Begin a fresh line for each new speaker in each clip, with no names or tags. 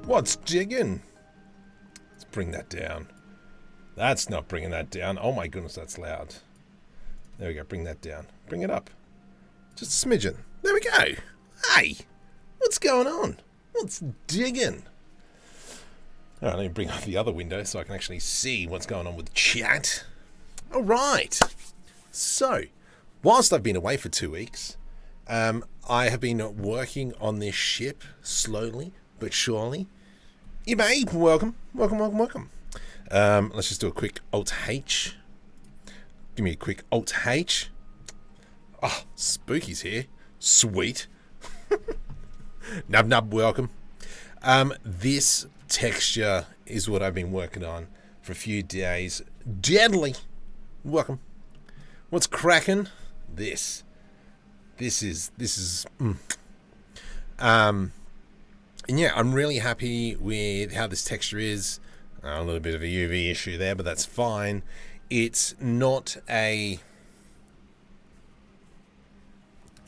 What's digging? Let's bring that down. That's not bringing that down. Oh my goodness, that's loud. There we go. Bring that down. Bring it up. Just a smidgen. There we go. Hey, what's going on? What's digging? All right, let me bring up the other window so I can actually see what's going on with chat. All right. So, whilst I've been away for 2 weeks, I have been working on this ship slowly but surely. You may welcome. Let's just do a quick Alt-H. Give me a quick Alt-H. Oh, Spooky's here. Sweet. Nub, welcome. This texture is what I've been working on for a few days. Deadly. Welcome. What's cracking? This is and yeah, I'm really happy with how this texture is. A little bit of a UV issue there, but that's fine. It's not a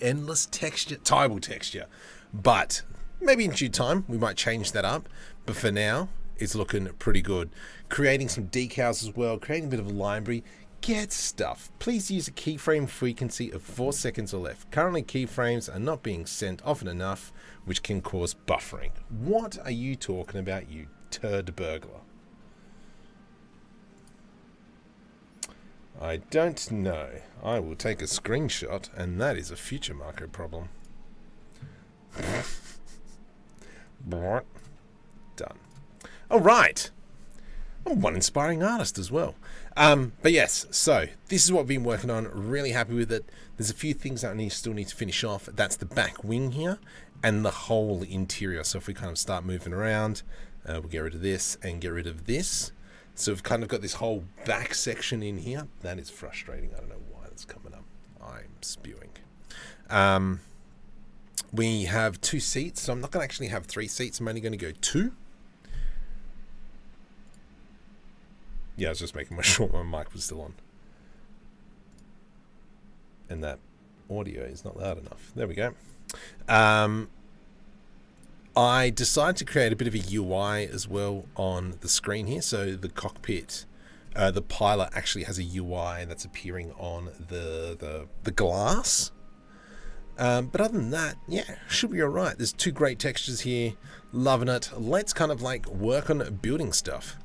endless texture, tile texture, but maybe in due time we might change that up. But for now, it's looking pretty good. Creating some decals as well, creating a bit of a library. Get stuff. Please use a keyframe frequency of 4 seconds or less. Currently, keyframes are not being sent often enough, which can cause buffering. What are you talking about, you turd burglar? I don't know. I will take a screenshot, and that is a future Marco problem. Done. All right. I'm one inspiring artist as well. But yes, so this is what I've been working on. Really happy with it. There's a few things that I still need to finish off. That's the back wing here and the whole interior. So if we kind of start moving around, we'll get rid of this and get rid of this. So we've kind of got this whole back section in here. That is frustrating. I don't know why that's coming up. I'm spewing. We have 2 seats, so I'm not going to actually have 3 seats. I'm only going to go 2. Yeah, I was just making sure my mic was still on. And that audio is not loud enough. There we go. I decided to create a bit of a UI as well on the screen here. So the cockpit, the pilot actually has a UI that's appearing on the glass. But other than that, yeah, should be all right. There's 2 great textures here. Loving it. Let's kind of like work on building stuff.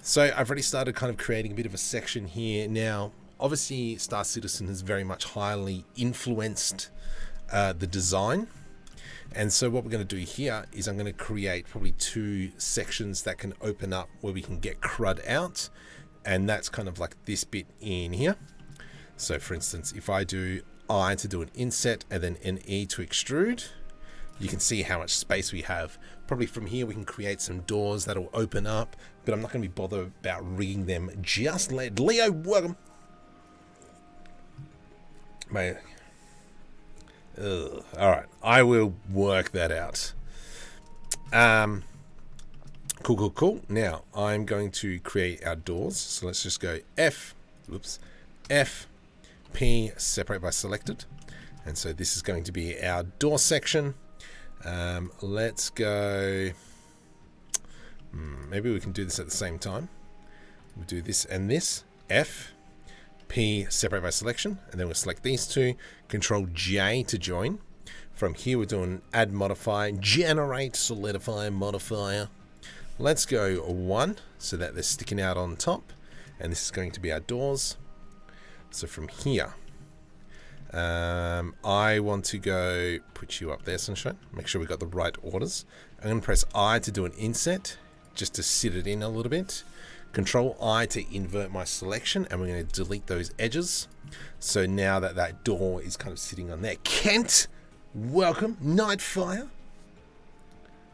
So I've already started kind of creating a bit of a section here. Now, obviously, Star Citizen has very much highly influenced the design. And so what we're going to do here is I'm going to create probably 2 sections that can open up where we can get crud out. And that's kind of like this bit in here. So for instance, if I do I to do an inset and then an E to extrude, you can see how much space we have. Probably from here we can create some doors that'll open up, but I'm not going to be bothered about rigging them just yet. Leo, welcome. Alright, I will work that out. Cool. Now, I'm going to create our doors. So let's just go F, P, separate by selected. And so this is going to be our door section. Let's go, maybe we can do this at the same time. We'll do this and this, F, P, separate by selection, and then we'll select these 2, Control J to join. From here we're doing add modifier, generate solidify modifier. Let's go 1 so that they're sticking out on top, and this is going to be our doors. So from here, I want to go put you up there, sunshine. Make sure we got the right orders. I'm going to press I to do an inset, just to sit it in a little bit. Control I to invert my selection, and we're going to delete those edges. So now that door is kind of sitting on there. Kent, welcome. Nightfire.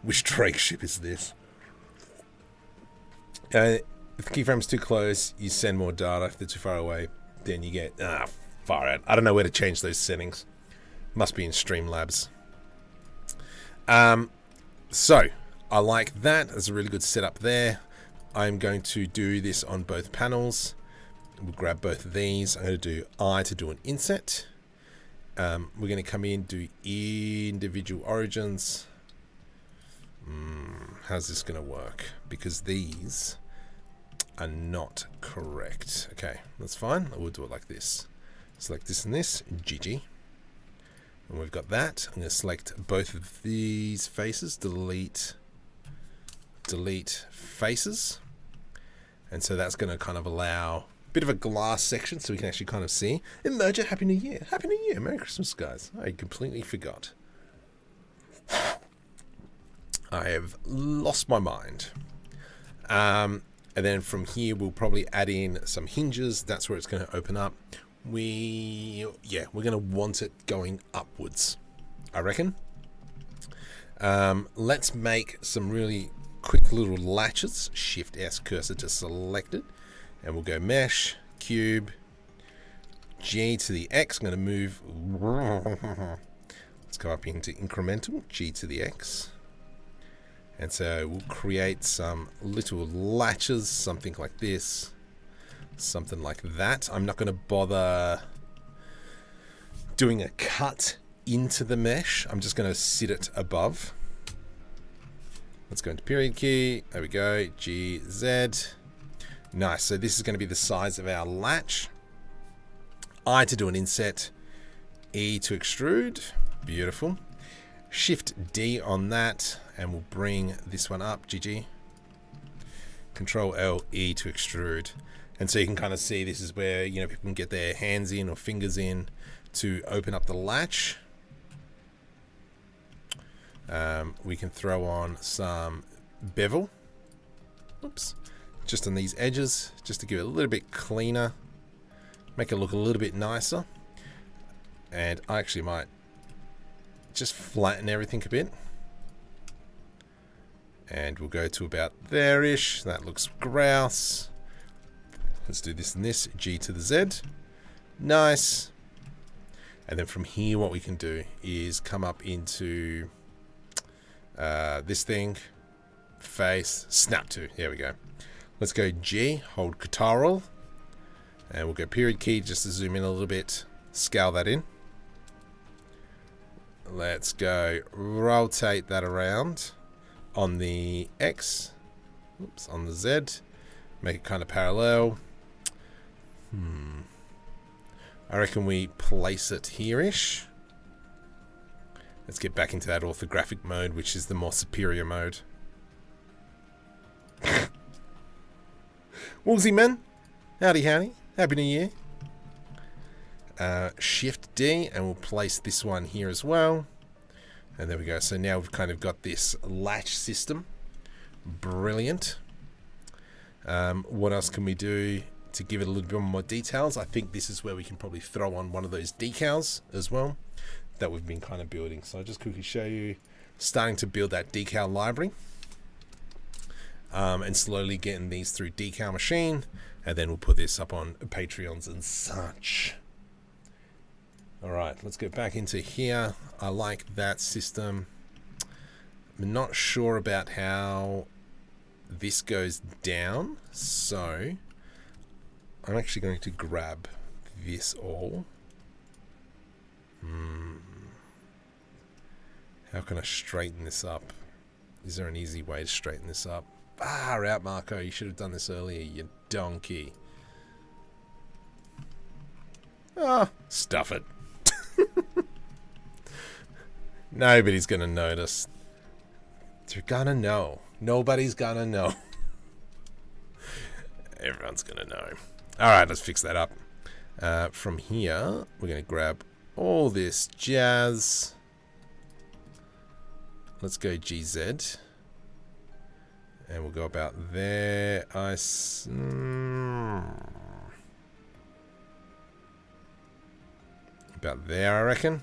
Which Drake ship is this? If the keyframe's too close, you send more data. If they're too far away, then you get far out. I don't know where to change those settings. Must be in Streamlabs. So I like that. There's a really good setup there. I'm going to do this on both panels. We'll grab both of these. I'm going to do I to do an inset. We're going to come in, do individual origins. How's this going to work? Because these are not correct. Okay, that's fine. We'll do it like this. Select this and this. GG. And we've got that. I'm going to select both of these faces. Delete faces. And so that's going to kind of allow a bit of a glass section so we can actually kind of see. Emerger, Happy New Year. Happy New Year. Merry Christmas, guys. I completely forgot. I have lost my mind. And then from here, we'll probably add in some hinges. That's where it's going to open up. We're going to want it going upwards, I reckon. Let's make some really quick little latches. Shift S, cursor to selected. And we'll go mesh, cube, G to the X. I'm going to move. Let's go up into incremental, G to the X. And so we'll create some little latches, something like this, something like that. I'm not going to bother doing a cut into the mesh. I'm just going to sit it above. Let's go into period key. There we go. G, Z. Nice. So this is going to be the size of our latch. I to do an inset. E to extrude. Beautiful. Shift D on that, and we'll bring this one up. GG. Control L, E to extrude. And so you can kind of see this is where, you know, people can get their hands in or fingers in to open up the latch. We can throw on some bevel. Oops. Just on these edges, just to give it a little bit cleaner. Make it look a little bit nicer. And I actually might just flatten everything a bit. And we'll go to about there-ish. That looks grouse. Let's do this and this. G to the Z. Nice. And then from here, what we can do is come up into this thing. Face. Snap to. There we go. Let's go G. Hold Ctrl. And we'll go period key just to zoom in a little bit. Scale that in. Let's go rotate that around on the X. Oops, on the Z. Make it kind of parallel. I reckon we place it here-ish. Let's get back into that orthographic mode, which is the more superior mode. Woolsey man. Howdy, howdy. Happy New Year. Shift D, and we'll place this one here as well. And there we go. So now we've kind of got this latch system. Brilliant. What else can we do to give it a little bit more details? I think this is where we can probably throw on one of those decals as well that we've been kind of building. So I'll just quickly show you starting to build that decal library. And slowly getting these through Decal Machine, and then we'll put this up on Patreons and such. Alright, let's get back into here. I like that system. I'm not sure about how this goes down, so I'm actually going to grab this all. How can I straighten this up? Is there an easy way to straighten this up? Far out, Marco. You should have done this earlier, you donkey. Ah, stuff it. Nobody's going to notice. They're going to know. Nobody's going to know. Everyone's going to know. Alright, let's fix that up. From here, we're going to grab all this jazz. Let's go GZ. And we'll go about there. About there, I reckon.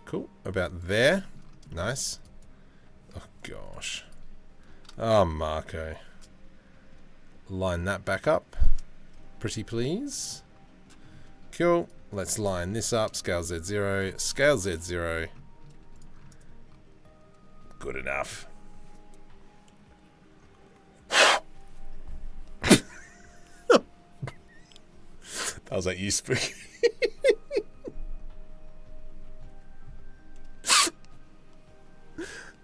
Cool. About there. Nice. Oh, gosh. Oh, Marco. Line that back up. Pretty please. Cool. Let's line this up. Scale Z0. Scale Z0. Good enough. I was like, you spooky.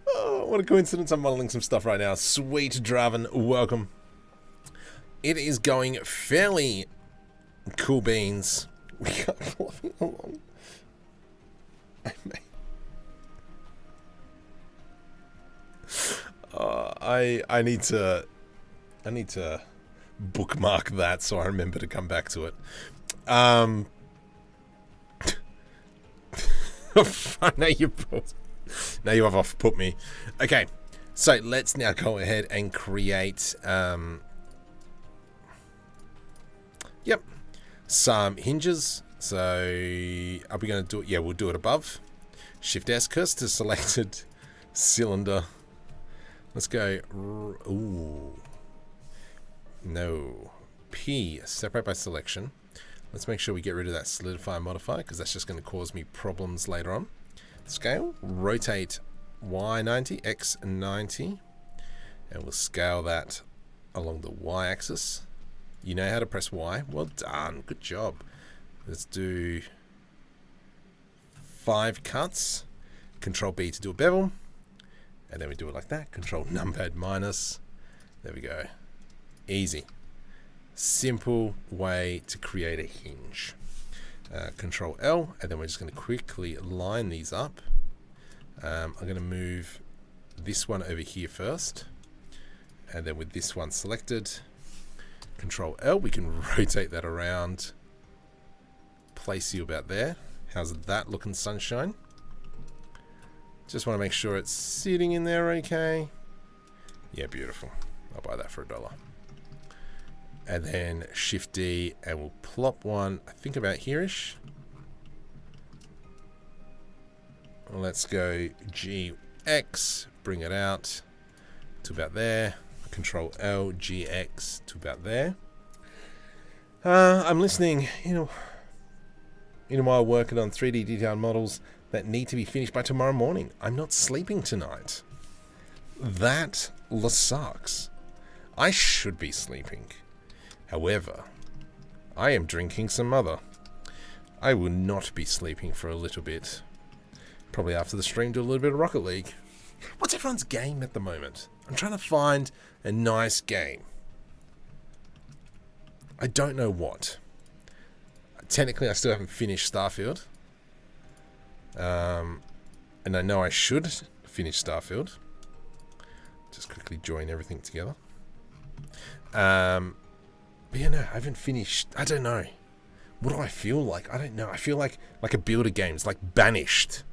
Oh, what a coincidence. I'm modeling some stuff right now. Sweet Draven, welcome. It is going fairly cool beans. We are flying along. I need to bookmark that so I remember to come back to it. Now you have off put me. Okay, so let's now go ahead and create yep, some hinges. So are we going to do it? Yeah, we'll do it above. Shift S curse to selected cylinder. Let's go. Ooh. No. P, separate by selection. Let's make sure we get rid of that solidify modifier because that's just going to cause me problems later on. Scale, rotate Y90, X90, and we'll scale that along the Y axis. You know how to press Y. Well done. Good job. Let's do 5 cuts. Control B to do a bevel. And then we do it like that. Control numpad minus. There we go. Easy. Simple way to create a hinge. Control L, and then we're just going to quickly line these up. I'm going to move this one over here first. And then with this one selected, Control L, we can rotate that around. Place you about there. How's that looking, sunshine? Just want to make sure it's sitting in there okay. Yeah, beautiful. I'll buy that for $1. And then Shift D, and we'll plop one, I think about here-ish. Let's go GX, bring it out to about there. Control L, GX to about there. I'm listening, while working on 3D detailed models that need to be finished by tomorrow morning. I'm not sleeping tonight. That sucks. I should be sleeping. However, I am drinking some mother. I will not be sleeping for a little bit. Probably after the stream, do a little bit of Rocket League. What's everyone's game at the moment? I'm trying to find a nice game. I don't know what. Technically, I still haven't finished Starfield. And I know I should finish Starfield. Just quickly join everything together. But yeah, no, I haven't finished. I don't know. What do I feel like? I don't know. I feel like a builder game. It's like Banished.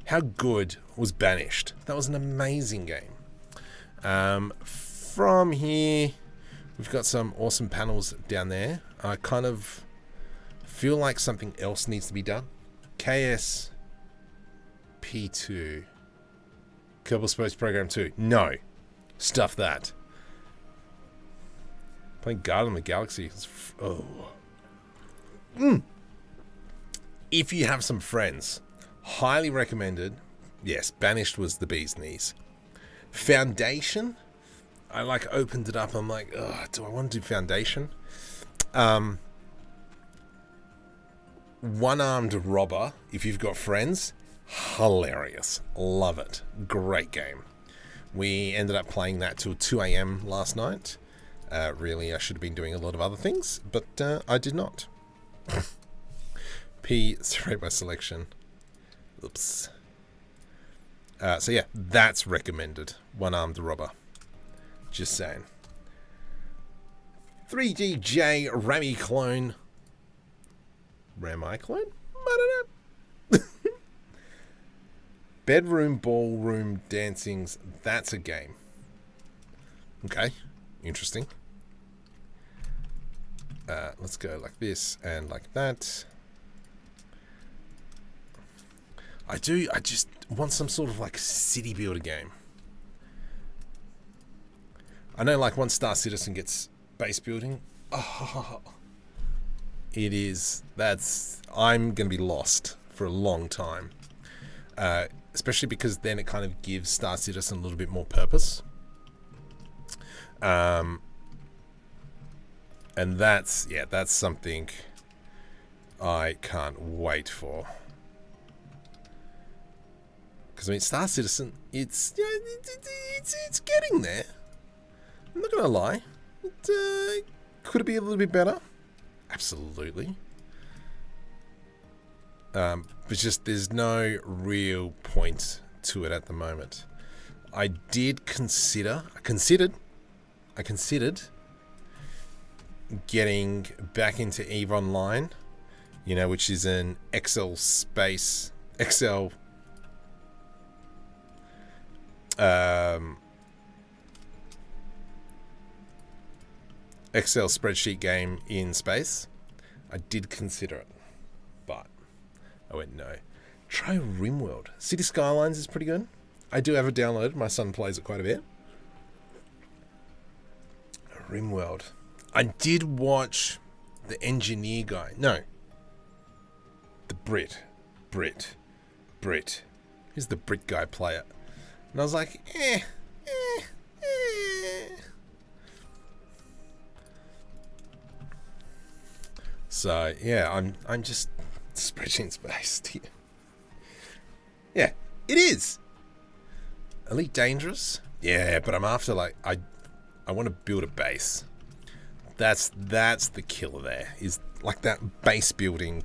How good was Banished? That was an amazing game. From here, we've got some awesome panels down there. I kind of feel like something else needs to be done. KS P2. Kerbal Space Program 2. No. Stuff that. Playing Guardian of the Galaxy. If you have some friends, highly recommended. Yes, Banished was the bee's knees. Foundation, I opened it up. I'm like, do I want to do Foundation? One-armed robber, if you've got friends, hilarious. Love it. Great game. We ended up playing that till 2 a.m. last night. Really, I should have been doing a lot of other things, but I did not. P, straight by selection. Oops. So yeah, that's recommended. One-armed robber. Just saying. 3DJ Rami clone. Ram iClone? I don't know. Bedroom ballroom dancings. That's a game. Okay. Interesting. Let's go like this and like that. I just want some sort of city builder game. I know once Star Citizen gets base building, I'm going to be lost for a long time. Especially because then it kind of gives Star Citizen a little bit more purpose. And that's something I can't wait for. Because I mean, Star Citizen, it's it's getting there. I'm not gonna lie. Could it be a little bit better? Absolutely. But just there's no real point to it at the moment. I considered getting back into EVE Online, you know, which is an Excel spreadsheet game in space. I did consider it, but I went no. Try RimWorld. City Skylines is pretty good. I do have it downloaded. My son plays it quite a bit. RimWorld. I did watch the engineer guy. No. The Brit. Who's the Brit guy play it? And I was like, So yeah, I'm just spreadsheet based. Yeah, it is. Elite Dangerous. Yeah, but I'm after like I want to build a base. That's the killer there. Is like that base building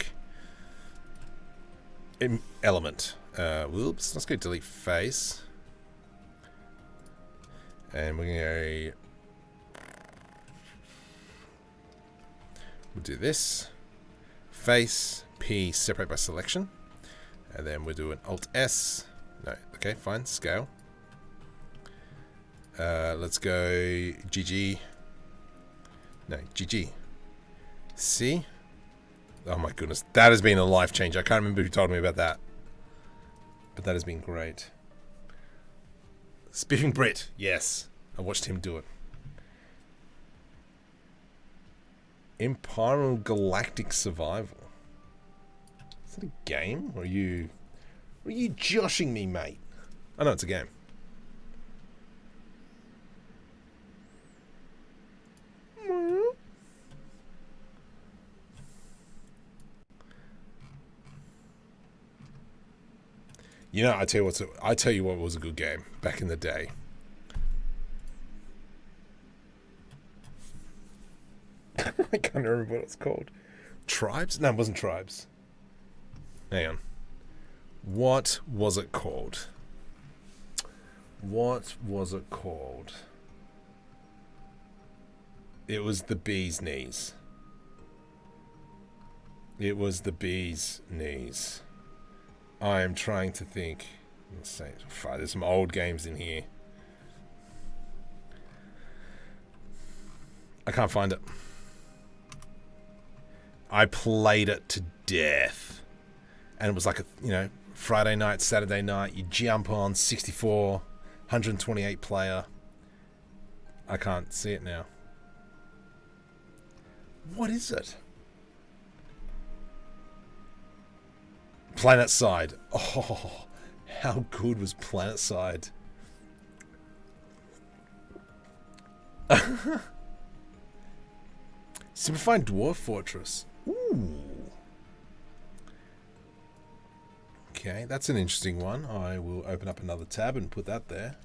element. Whoops. Let's go delete face. And we're gonna we'll do this. Face P separate by selection. And then we'll do an Alt S. No, okay, fine. Scale. Let's go GG. No, GG. C. Oh my goodness, that has been a life changer. I can't remember who told me about that, but that has been great. Spiffing Brit, yes, I watched him do it. Imperial Galactic Survival. Is that a game? Or are you joshing me, mate? I know it's a game. You know, I tell you what was a good game back in the day. I can't remember what it's called. Tribes? No, it wasn't Tribes. Hang on. What was it called? What was it called? It was the bee's knees. It was the bee's knees. I am trying to think. Let's say, there's some old games in here. I can't find it. I played it to death. And it was like a, Friday night, Saturday night, you jump on 64, 128 player. I can't see it now. What is it? PlanetSide. Oh, how good was PlanetSide? Simplified Dwarf Fortress. Ooh. Okay, that's an interesting one. I will open up another tab and put that there.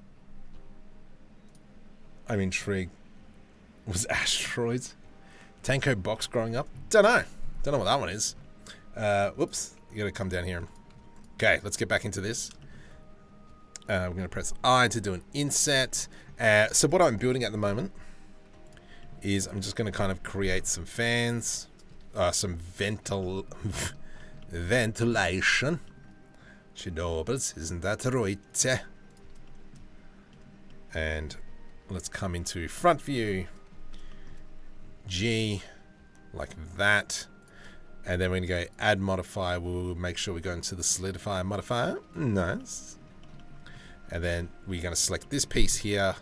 I'm intrigued. Was Asteroids? Tanko Box growing up? Don't know what that one is. Whoops. You gotta come down here. Okay, let's get back into this. We're gonna press I to do an inset. So what I'm building at the moment is I'm just gonna kind of create some fans, some ventilation. Chernobyls, isn't that right? And let's come into front view. G, like that. And then we're going to go add modifier. We'll make sure we go into the solidify modifier. Nice. And then we're going to select this piece here.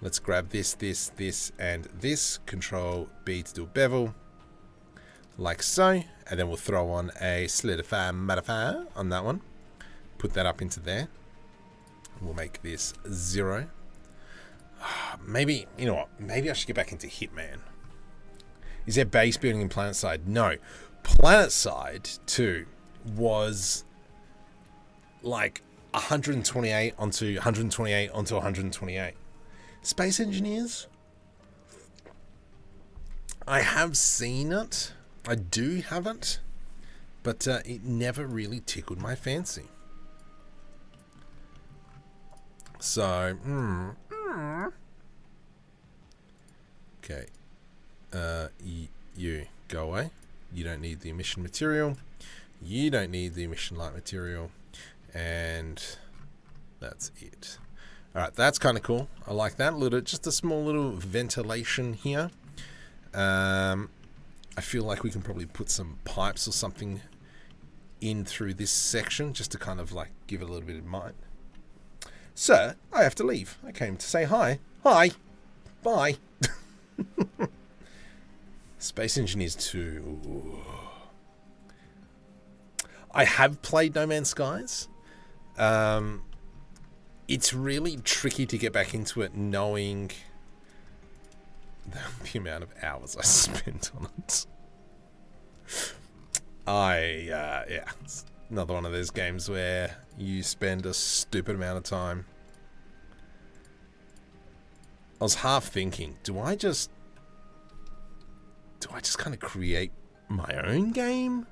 Let's grab this, and this. Control B to do a bevel. Like so. And then we'll throw on a solidify modifier on that one. Put that up into there. We'll make this 0. Maybe, you know what? Maybe I should get back into Hitman. Is there base building in PlanetSide? No. Planet side too was like 128 onto 128 onto 128. Space Engineers, I have seen it. I do have it, but it never really tickled my fancy. So, okay. You go away. You don't need the emission material. You don't need the emission light material. And that's it. All right, that's kind of cool. I like that. Just a small little ventilation here. I feel like we can probably put some pipes or something in through this section just to kind of like give it a little bit of mind. Sir, I have to leave. I came to say hi. Hi. Bye. Space Engineers 2. Ooh. I have played No Man's Skies. It's really tricky to get back into it knowing the amount of hours I spent on it. Yeah, it's another one of those games where you spend a stupid amount of time. I was half thinking, do I just kind of create my own game?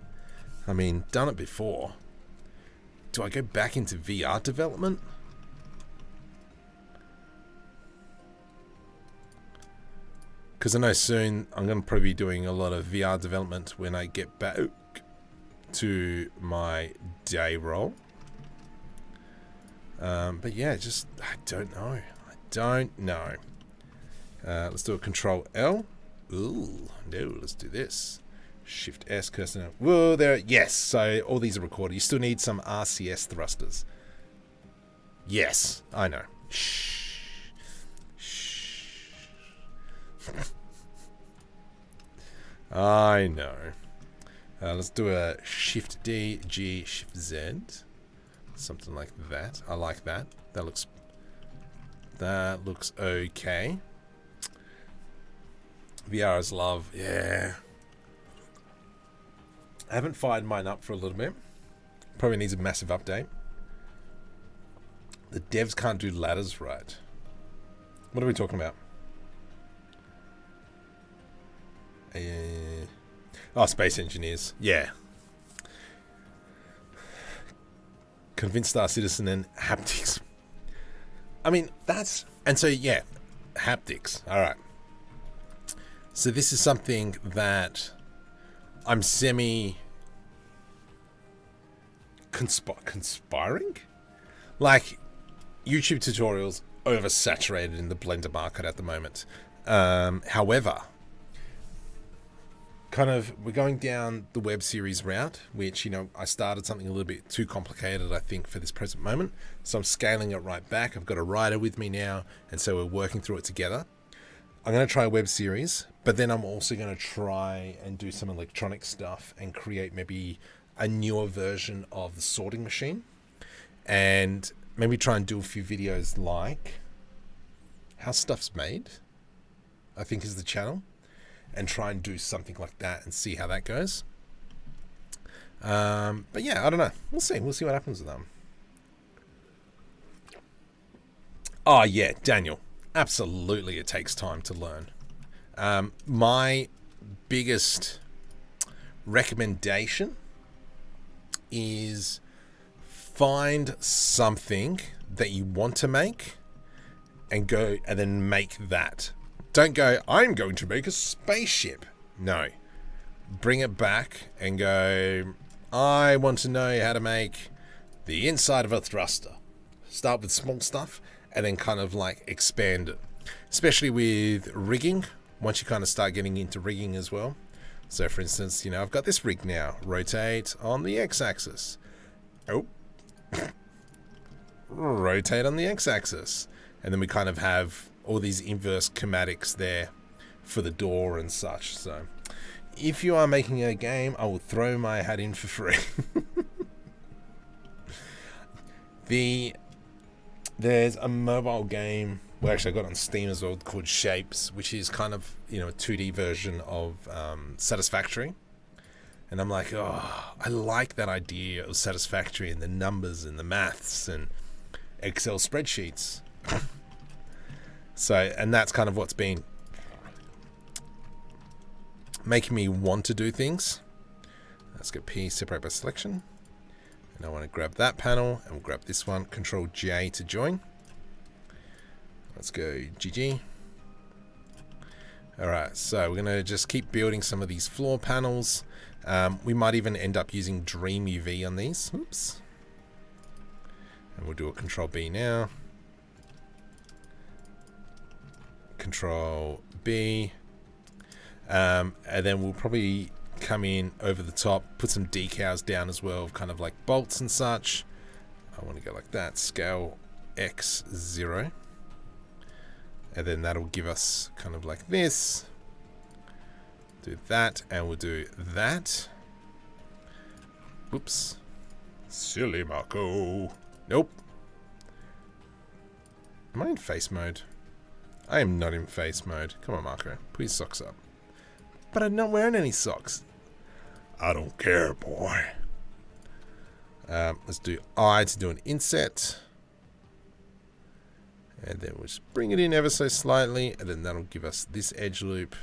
I mean, done it before. Do I go back into VR development? Because I know soon I'm going to probably be doing a lot of VR development when I get back to my day role. But yeah, I don't know. Let's do a Control L. Ooh, no, let's do this. Shift S, cursor. Whoa, there. Yes, so all these are recorded. You still need some RCS thrusters. Yes, I know. Shh. I know. Let's do a Shift D, G, Shift Z. Something like that. I like that. That looks okay. VR is love. Yeah. I haven't fired mine up for a little bit. Probably needs a massive update. The devs can't do ladders right. What are we talking about? Space Engineers. Yeah. Convinced Star Citizen and haptics. I mean, yeah, haptics. All right. So this is something that I'm conspiring? Like, YouTube tutorials oversaturated in the Blender market at the moment. However, we're going down the web series route, which, I started something a little bit too complicated, I think, for this present moment. So I'm scaling it right back. I've got a writer with me now, and so we're working through it together. I'm going to try a web series, but then I'm also going to try and do some electronic stuff and create maybe a newer version of the sorting machine, and maybe try and do a few videos like how stuff's made, I think is the channel, and try and do something like that and see how that goes. But yeah, I don't know. We'll see what happens with them. Oh yeah, Daniel. Absolutely, it takes time to learn. My biggest recommendation is find something that you want to make and go and then make that. Don't go, I'm going to make a spaceship. No. Bring it back and go, I want to know how to make the inside of a thruster. Start with small stuff and then kind of like expand it. Especially with rigging, once you kind of start getting into rigging as well. So for instance, I've got this rig now. Rotate on the x-axis. Oh. Rotate on the x-axis. And then we kind of have all these inverse schematics there for the door and such. So if you are making a game, I will throw my hat in for free. There's a mobile game, well, actually I got it on Steam as well, called Shapes, which is kind of, a 2D version of Satisfactory. And I'm like, oh, I like that idea of satisfactory and the numbers and the maths and Excel spreadsheets. So, and that's kind of what's been making me want to do things. Let's go P, separate by selection. And I want to grab that panel and we'll grab this one. Control J to join. Let's go GG. Alright, so we're going to just keep building some of these floor panels. We might even end up using DreamUV on these. Oops. And we'll do a Control B now. Control B. And then we'll probably come in over the top, put some decals down as well, kind of like bolts and such. I want to go like that. Scale X0. And then that'll give us kind of like this. Do that, and we'll do that. Whoops. Silly Marco. Nope. Am I in face mode? I am not in face mode. Come on, Marco. Put your socks up. But I'm not wearing any socks. I don't care, boy. Let's do I to do an inset. And then we'll just bring it in ever so slightly, and then that'll give us this edge loop.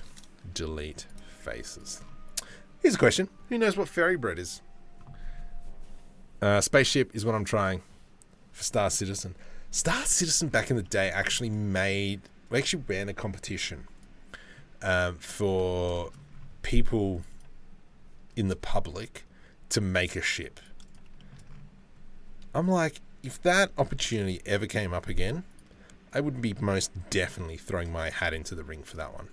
Delete faces. Here's a question. Who knows what ferry bread is? Spaceship is what I'm trying for Star Citizen. Star Citizen back in the day actually ran a competition for people in the public to make a ship. I'm like, if that opportunity ever came up again, I would be most definitely throwing my hat into the ring for that one.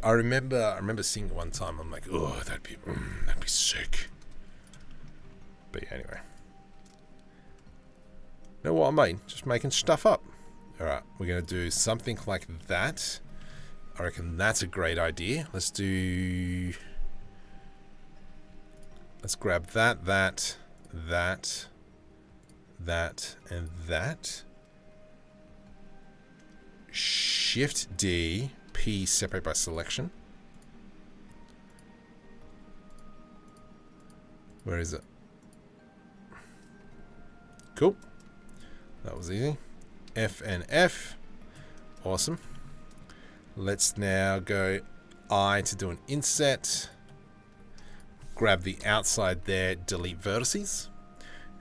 I remember seeing it one time. I'm like, oh, that'd be sick. But yeah, anyway. Know what I mean? Just making stuff up. All right, we're gonna do something like that. I reckon that's a great idea. Let's grab that, and that. Shift D, P, separate by selection. Where is it? Cool. That was easy. F and F. Awesome. Let's now go I to do an inset. Grab the outside there, delete vertices.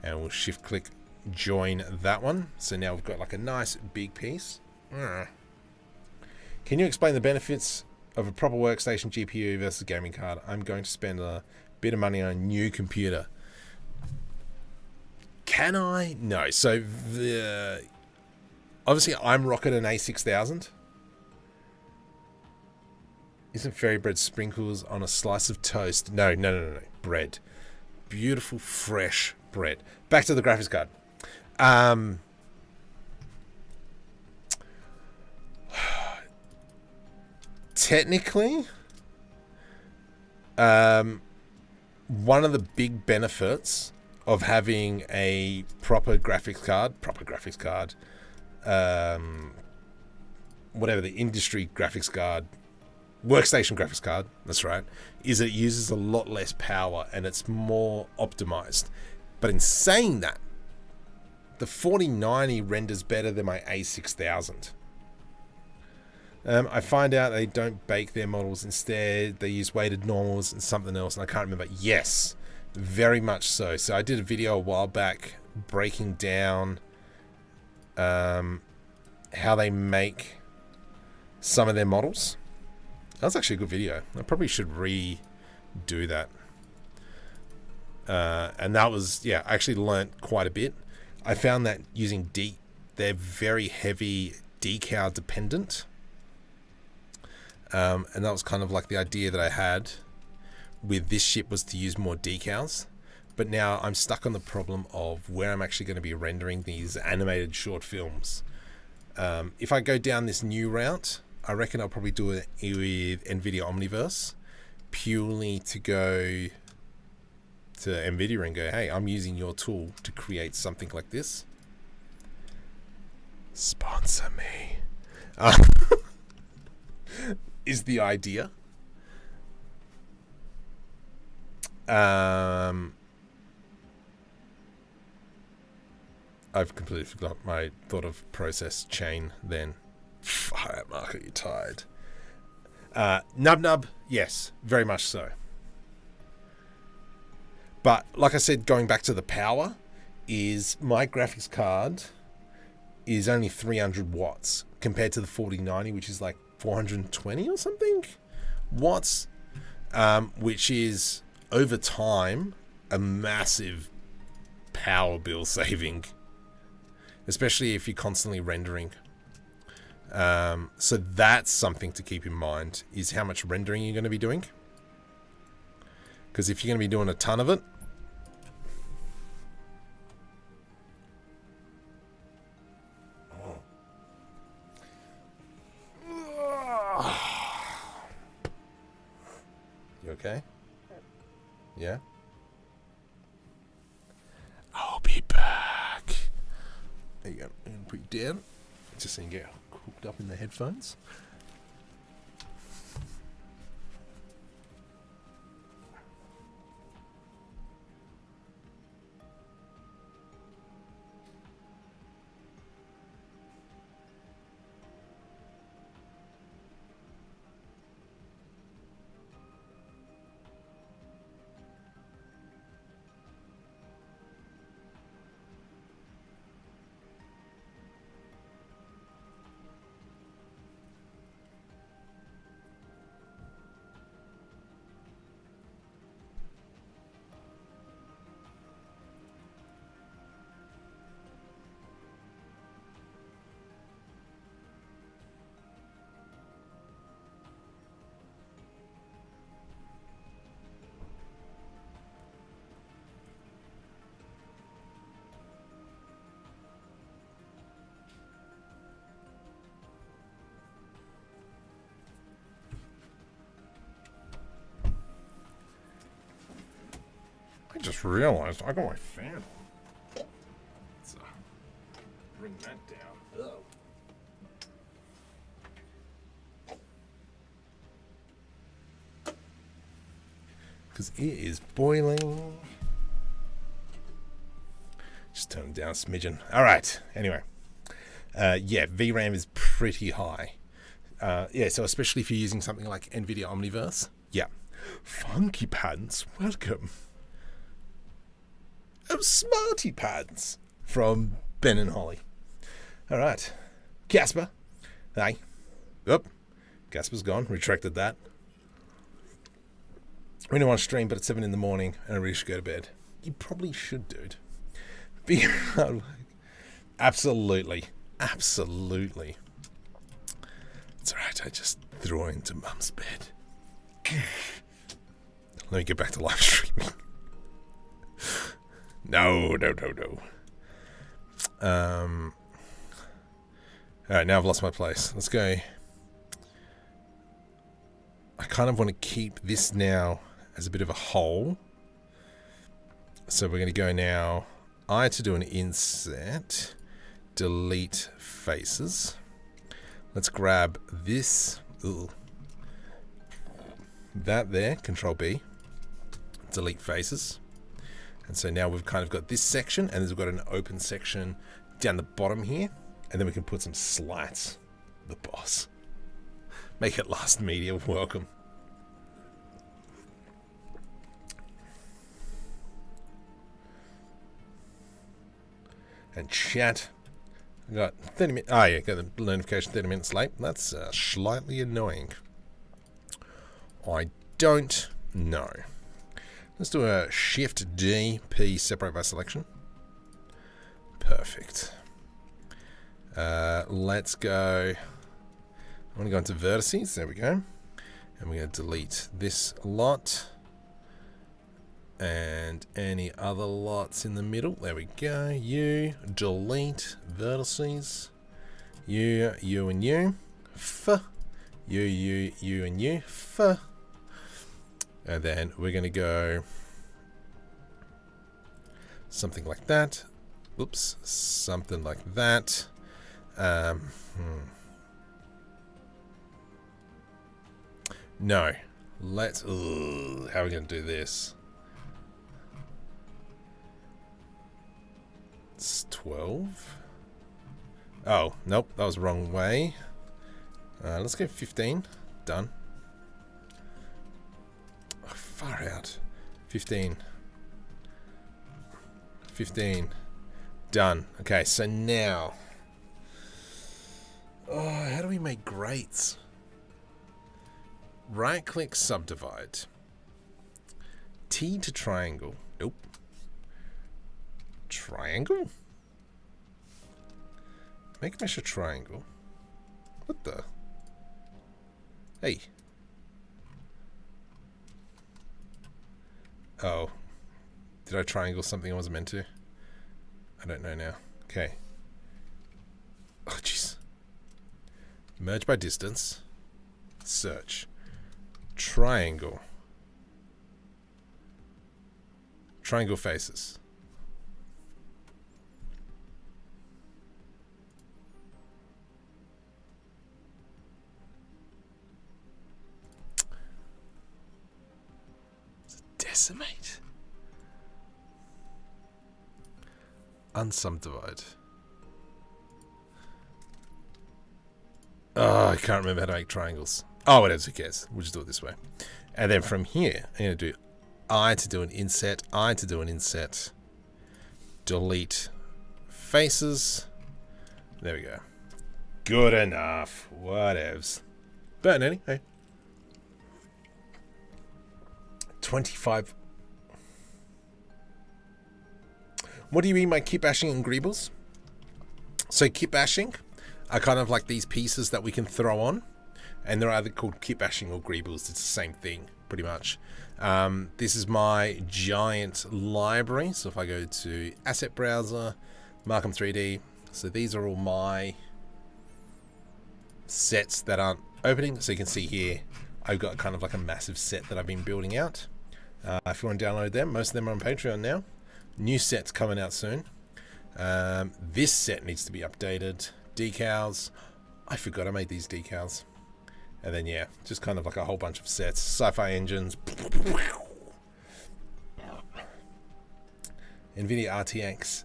And we'll shift click, join that one. So now we've got like a nice big piece. Can you explain the benefits of a proper workstation GPU versus gaming card? I'm going to spend a bit of money on a new computer. Can I? No. So obviously I'm rocking an A6000. Isn't fairy bread sprinkles on a slice of toast? No. Bread. Beautiful, fresh bread. Back to the graphics card. Technically, one of the big benefits of having a proper graphics card, whatever the industry graphics card, workstation graphics card, that's right, is it uses a lot less power and it's more optimized. But in saying that, the 4090 renders better than my A6000. I find out they don't bake their models. Instead, they use weighted normals and something else, and I can't remember. Yes, very much so. So I did a video a while back breaking down how they make some of their models. That was actually a good video. I probably should redo that. And that was, yeah, I actually learnt quite a bit. I found that using they're very heavy decal dependent. And that was kind of like the idea that I had with this ship, was to use more decals. But now I'm stuck on the problem of where I'm actually going to be rendering these animated short films. If I go down this new route, I reckon I'll probably do it with NVIDIA Omniverse, purely to go to NVIDIA and go, hey, I'm using your tool to create something like this. Sponsor me. is the idea. I've completely forgot my thought of process chain then. Alright, Mark, are you tired? Nub, yes, very much so. But like I said, going back to the power, is my graphics card is only 300 watts compared to the 4090, which is like 420 or something watts, which is over time a massive power bill saving, especially if you're constantly rendering. So that's something to keep in mind, is how much rendering you're going to be doing. Because if you're going to be doing a ton of it, you okay? Yeah? I'll be back. There you go. And put you down. Just so you get hooked up in the headphones. I just realized I got my fan on. Let's bring that down. Because it is boiling. Just turn it down a smidgen. Alright, anyway. Yeah, VRAM is pretty high. Yeah, so especially if you're using something like NVIDIA Omniverse. Yeah. Funky Pants, welcome. Oh, Smarty Pants from Ben and Holly. Alright. Casper. Hey. Oop. Casper's gone. Retracted that. I really want to stream, but it's 7 in the morning and I really should go to bed. You probably should, dude. Be hard work. Absolutely. Absolutely. It's alright, I just threw her into Mum's bed. Let me get back to live streaming. No. Alright, now I've lost my place. Let's go. I kind of want to keep this now as a bit of a hole. So we're going to go now. I had to do an inset. Delete faces. Let's grab this. Ooh. That there. Control B. Delete faces. And so now we've kind of got this section, and we've got an open section down the bottom here. And then we can put some slides. The boss. Make it last media. Welcome. And chat. I got 30 minutes. Oh, yeah, got the notification 30 minutes late. That's slightly annoying. I don't know. Let's do a Shift D, P, separate by selection. Perfect. Let's go. I want to go into vertices. There we go. And we're going to delete this lot. And any other lots in the middle. There we go. You, delete vertices. You, and you. F. You, and you. F. And then we're going to go something like that. Oops. Something like that. No. Let's... Ugh, how are we going to do this? It's 12. Oh, nope. That was the wrong way. Let's go 15. Done. Oh, far out. 15. 15. Done. Okay, so now... Oh, how do we make grates? Right-click, subdivide. T to triangle. Nope. Triangle? Make mesh a triangle. What the? Hey. Oh. Did I triangle something I wasn't meant to? I don't know now. Okay. Oh, jeez. Merge by distance. Search. Triangle. Triangle faces. Decimate. Unsubdivide. Oh, I can't remember how to make triangles. Oh, it is. Who cares? We'll just do it this way. And then from here, I'm going to do I to do an inset, I to do an inset, delete faces. There we go. Good enough. Whatevs. But anyway. 25. What do you mean by kitbashing and greebles? So kitbashing are kind of like these pieces that we can throw on, and they're either called kitbashing or greebles. It's the same thing, pretty much. This is my giant library. So if I go to Asset Browser, Markham 3D, so these are all my sets that aren't opening. So you can see here, I've got kind of like a massive set that I've been building out. If you want to download them, most of them are on Patreon now. New sets coming out soon. This set needs to be updated. Decals. I forgot I made these decals. And then, yeah, just kind of like a whole bunch of sets. Sci-fi engines. NVIDIA RTX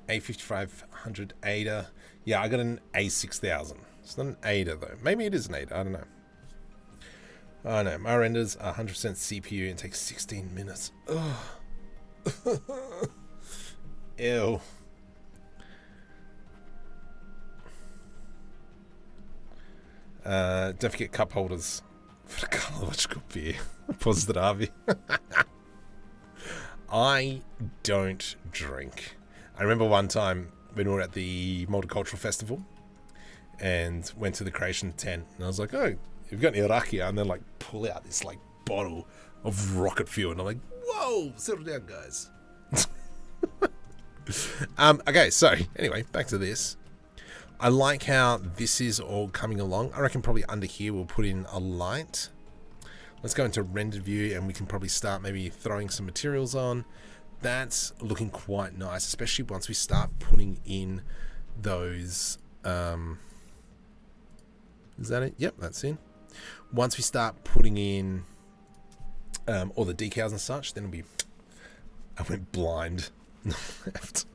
A5500 Ada. Yeah, I got an A6000. It's not an Ada, though. Maybe it is an Ada. I don't know. Oh, no. My renders are 100% CPU and takes 16 minutes. Ugh. Ew. Don't forget cup holders for the Karlovačko beer. Pozdravi. I don't drink. I remember one time when we were at the Multicultural Festival and went to the creation tent, and I was like, "Oh, you've got any rakia?" And then like pull out this like bottle of rocket fuel, and I'm like, "Whoa, settle down, guys." Okay, so anyway, back to this. I like how this is all coming along. I reckon probably under here we'll put in a light. Let's go into rendered view and we can probably start maybe throwing some materials on. That's looking quite nice, especially once we start putting in those... is that it? Yep, that's in. Once we start putting in all the decals and such, then it'll be... I went blind. Left.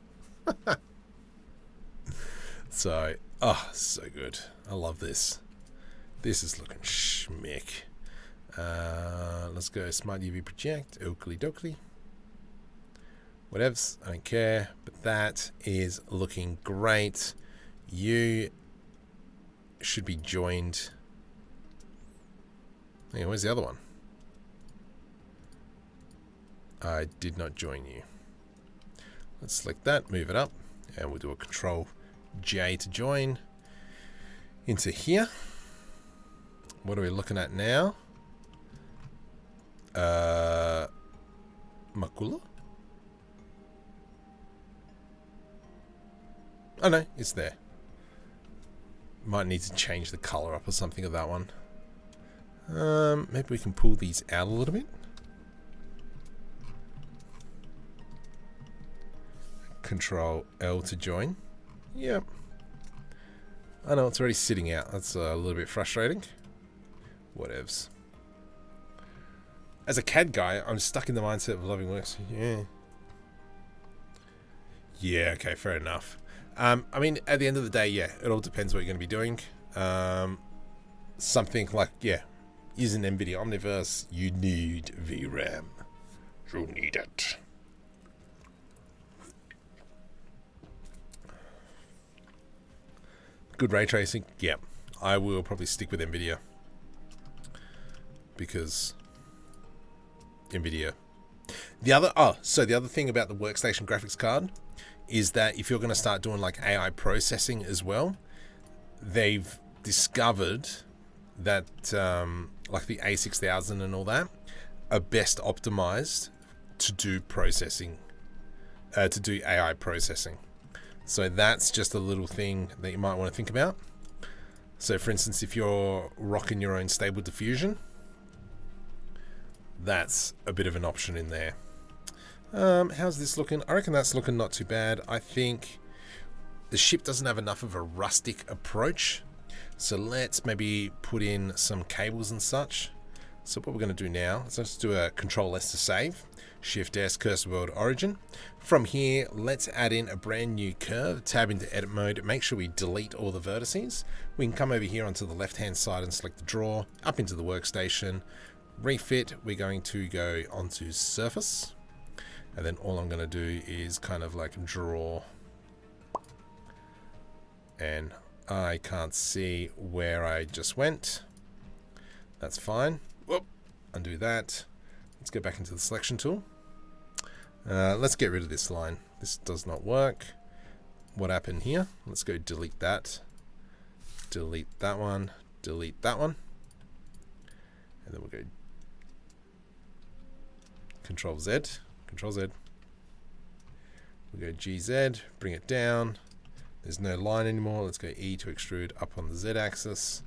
So, oh, so good. I love this. This is looking schmick. Let's go Smart UV Project. Oakley dokley. Whatevs. I don't care. But that is looking great. You should be joined. Hey, where's the other one? I did not join you. Let's select that, move it up, and we'll do a Control J to join into here. What are we looking at now? Makula? Oh no, it's there. Might need to change the color up or something of that one. Maybe we can pull these out a little bit. Control L to join. Yep. I know it's already sitting out. That's a little bit frustrating. Whatevs. as a CAD guy, I'm stuck in the mindset of loving works. Yeah, okay, fair enough. I mean, at the end of the day, yeah, it all depends what you're going to be doing. Something like, yeah, using NVIDIA Omniverse, you need VRAM. You need it. Good ray tracing, yeah. I will probably stick with NVIDIA. Because NVIDIA. The other thing about the workstation graphics card is that if you're going to start doing like AI processing as well, they've discovered that like the A6000 and all that are best optimized to do processing, to do AI processing. So that's just a little thing that you might want to think about. So for instance, if you're rocking your own stable diffusion, that's a bit of an option in there. How's this looking? I reckon that's looking not too bad. I think the ship doesn't have enough of a rustic approach. So let's maybe put in some cables and such. So what we're going to do now is let's do a Control S to save. Shift S, cursor world origin. From here, let's add in a brand new curve. Tab into edit mode. Make sure we delete all the vertices. We can come over here onto the left hand side and select the draw. Up into the workstation. Refit. We're going to go onto surface. And then all I'm going to do is kind of like draw. And I can't see where I just went. That's fine. Whoop. Undo that. Let's go back into the selection tool. Let's get rid of this line. This does not work. What happened here? Let's go delete that. Delete that one. Delete that one. And then we'll go Control Z. Control Z. We'll go GZ. Bring it down. There's no line anymore. Let's go E to extrude up on the Z axis.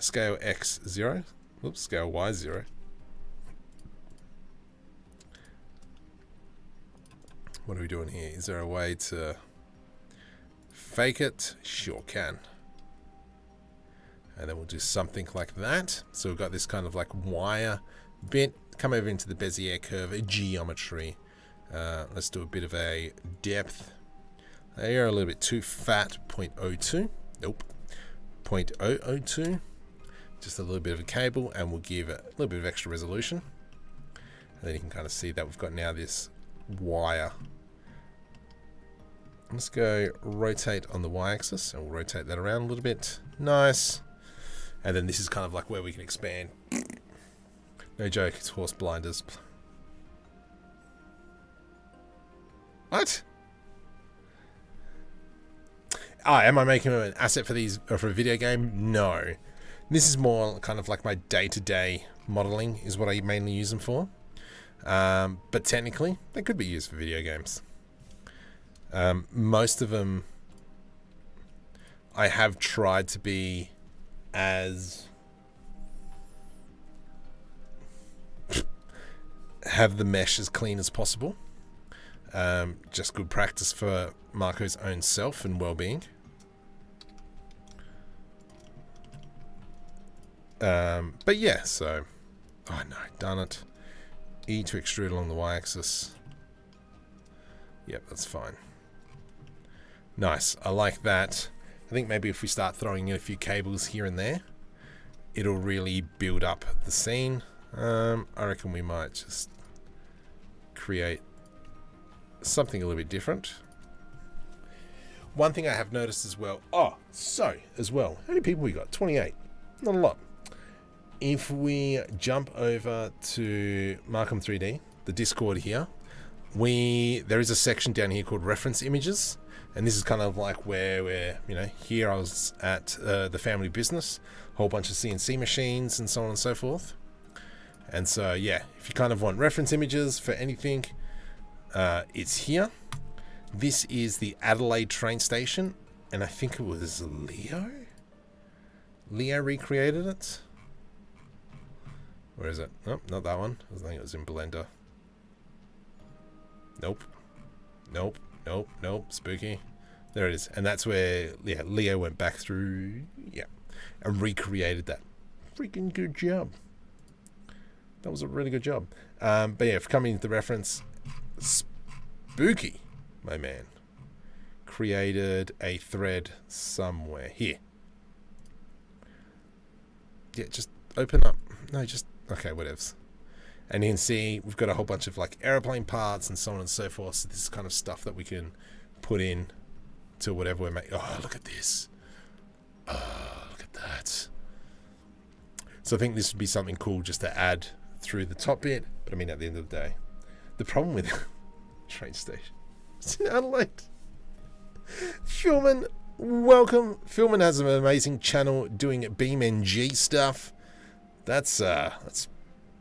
Scale X 0. Oops, scale Y 0. What are we doing here? Is there a way to fake it? Sure can. And then we'll do something like that. So we've got this kind of like wire bit. Come over into the Bezier curve geometry. Let's do a bit of a depth. You're a little bit too fat. 0.02. Nope. 0.002. Just a little bit of a cable, and we'll give it a little bit of extra resolution. And then you can kind of see that we've got now this wire. Let's go rotate on the y-axis, and we'll rotate that around a little bit. Nice. And then this is kind of like where we can expand. No joke, it's horse blinders. What? Am I making an asset for these for a video game? No. This is more kind of like my day-to-day modeling is what I mainly use them for. But technically, they could be used for video games. Most of them I have tried to be as have the mesh as clean as possible. Just good practice for Marco's own self and well-being. But yeah, so oh no, darn it. E to extrude along the y-axis. Yep, that's fine. Nice, I like that. I think maybe if we start throwing in a few cables here and there, it'll really build up the scene. I reckon we might just create something a little bit different. One thing I have noticed as well, how many people we got? 28, not a lot. If we jump over to Markham 3D, the Discord here, there is a section down here called reference images, and this is kind of like where we're, here I was at the family business, a whole bunch of CNC machines and so on and so forth. And so yeah, if you kind of want reference images for anything, it's here. This is the Adelaide train station, and I think it was Leo recreated it. Where is it? Nope, not that one. I think it was in Blender. Nope. Spooky. There it is. And that's where Leo went back through, and recreated that. freaking good job. That was a really good job. But yeah, coming into the reference, Spooky, my man, created a thread somewhere here. Yeah, just open up. No, just, okay, whatevs. And you can see we've got a whole bunch of like airplane parts and so on and so forth. So this is kind of stuff that we can put in to whatever we're making. Oh, look at this. Oh, look at that. So I think this would be something cool just to add through the top bit. But I mean, at the end of the day, the problem with train station, it's in Adelaide. Philman, welcome. Philman has an amazing channel doing BeamNG stuff. That's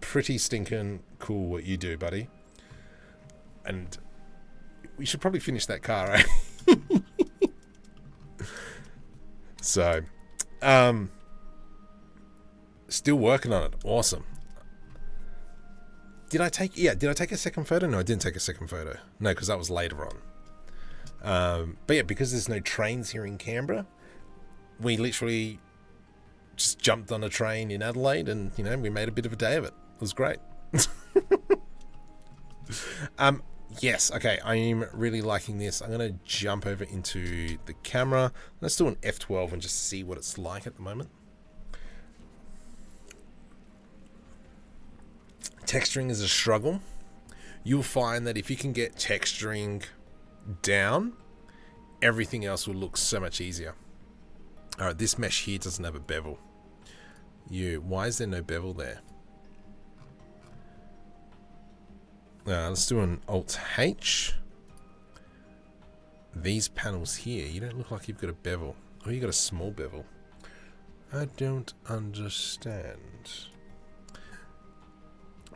pretty stinking cool what you do, buddy. And we should probably finish that car, right? So, still working on it. Awesome. Did I take a second photo? No, I didn't take a second photo. No, because that was later on. But yeah, because there's no trains here in Canberra, we literally just jumped on a train in Adelaide and, you know, we made a bit of a day of it. It was great. Yes, okay, I'm really liking this. I'm going to jump over into the camera. Let's do an F12 and just see what it's like at the moment. Texturing is a struggle. You'll find that if you can get texturing down, everything else will look so much easier. Alright, this mesh here doesn't have a bevel. Why is there no bevel there? Let's do an Alt-H. These panels here, you don't look like you've got a bevel. Oh, you got a small bevel. I don't understand.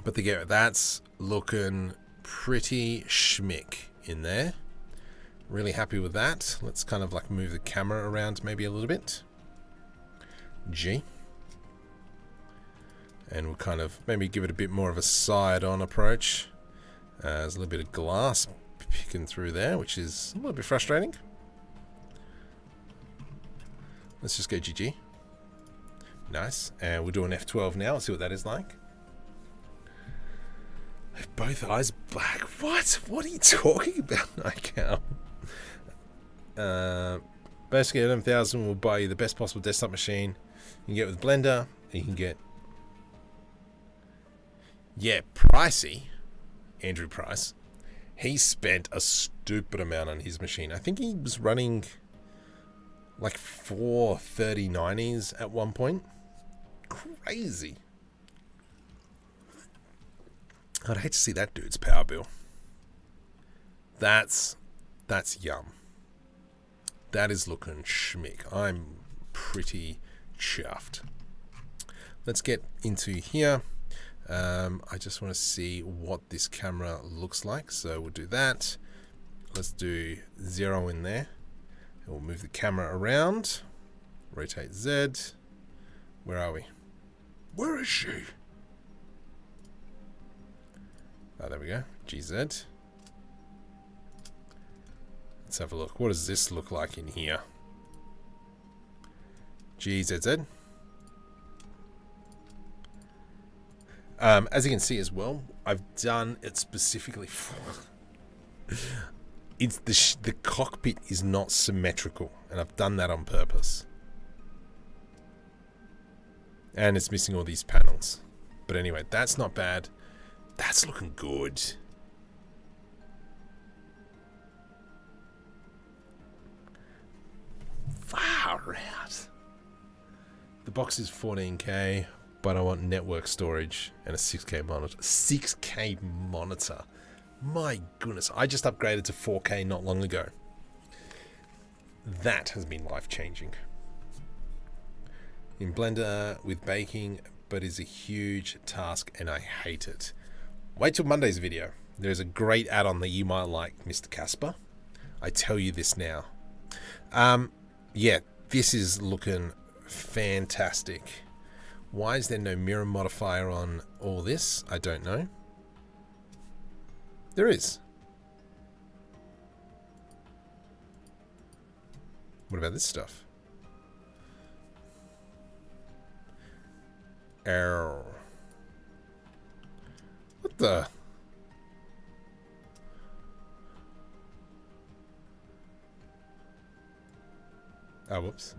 But that's looking pretty schmick in there. Really happy with that. Let's kind of like move the camera around maybe a little bit. G. And we'll kind of maybe give it a bit more of a side-on approach. There's a little bit of glass picking through there, which is a little bit frustrating. Let's just go GG. Nice. And we'll do an F12 now. Let's see what that is like. Both eyes black. What? What are you talking about? I can't. Basically, 11,000 will buy you the best possible desktop machine you can get with Blender. You can get, yeah, pricey. Andrew Price. He spent a stupid amount on his machine. I think he was running like 4 3090s at one point. Crazy. I'd hate to see that dude's power bill. That's yum. That is looking schmick. I'm pretty chuffed. Let's get into here. I just want to see what this camera looks like. So we'll do that. Let's do 0 in there. And we'll move the camera around. Rotate Z. Where are we? Where is she? Oh, there we go. GZ. Let's have a look. What does this look like in here? GZZ. As you can see as well, I've done it specifically for... it's the cockpit is not symmetrical, and I've done that on purpose. And it's missing all these panels. But anyway, that's not bad. That's looking good. Far out. The box is 14K, but I want network storage and a 6K monitor. 6K monitor. My goodness, I just upgraded to 4K not long ago. That has been life-changing. In Blender with baking, but is a huge task and I hate it. Wait till Monday's video. There's a great add-on that you might like, Mr. Casper. I tell you this now. Yeah, this is looking fantastic. Why is there no mirror modifier on all this? I don't know. There is. What about this stuff? Error. What the? Oh, whoops.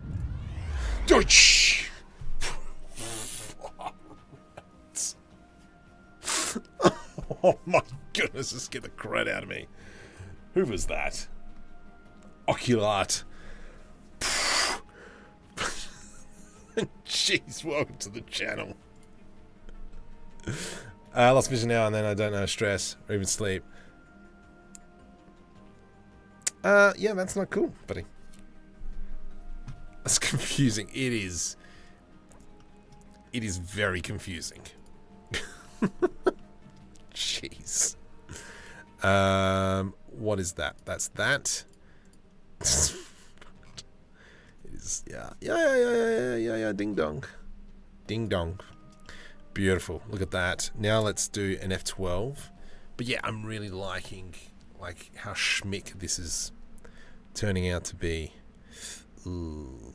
Oh my goodness, this scared the crap out of me. Who was that? Oculat. Jeez, welcome to the channel. Lost vision now and then, I don't know, stress or even sleep. Yeah, that's not cool, buddy. That's confusing. It is. It is very confusing. Jeez. What is that? That's that. It is, yeah. Ding dong. Ding dong. Beautiful. Look at that. Now let's do an F12. But yeah, I'm really liking like how schmick this is turning out to be. Ooh.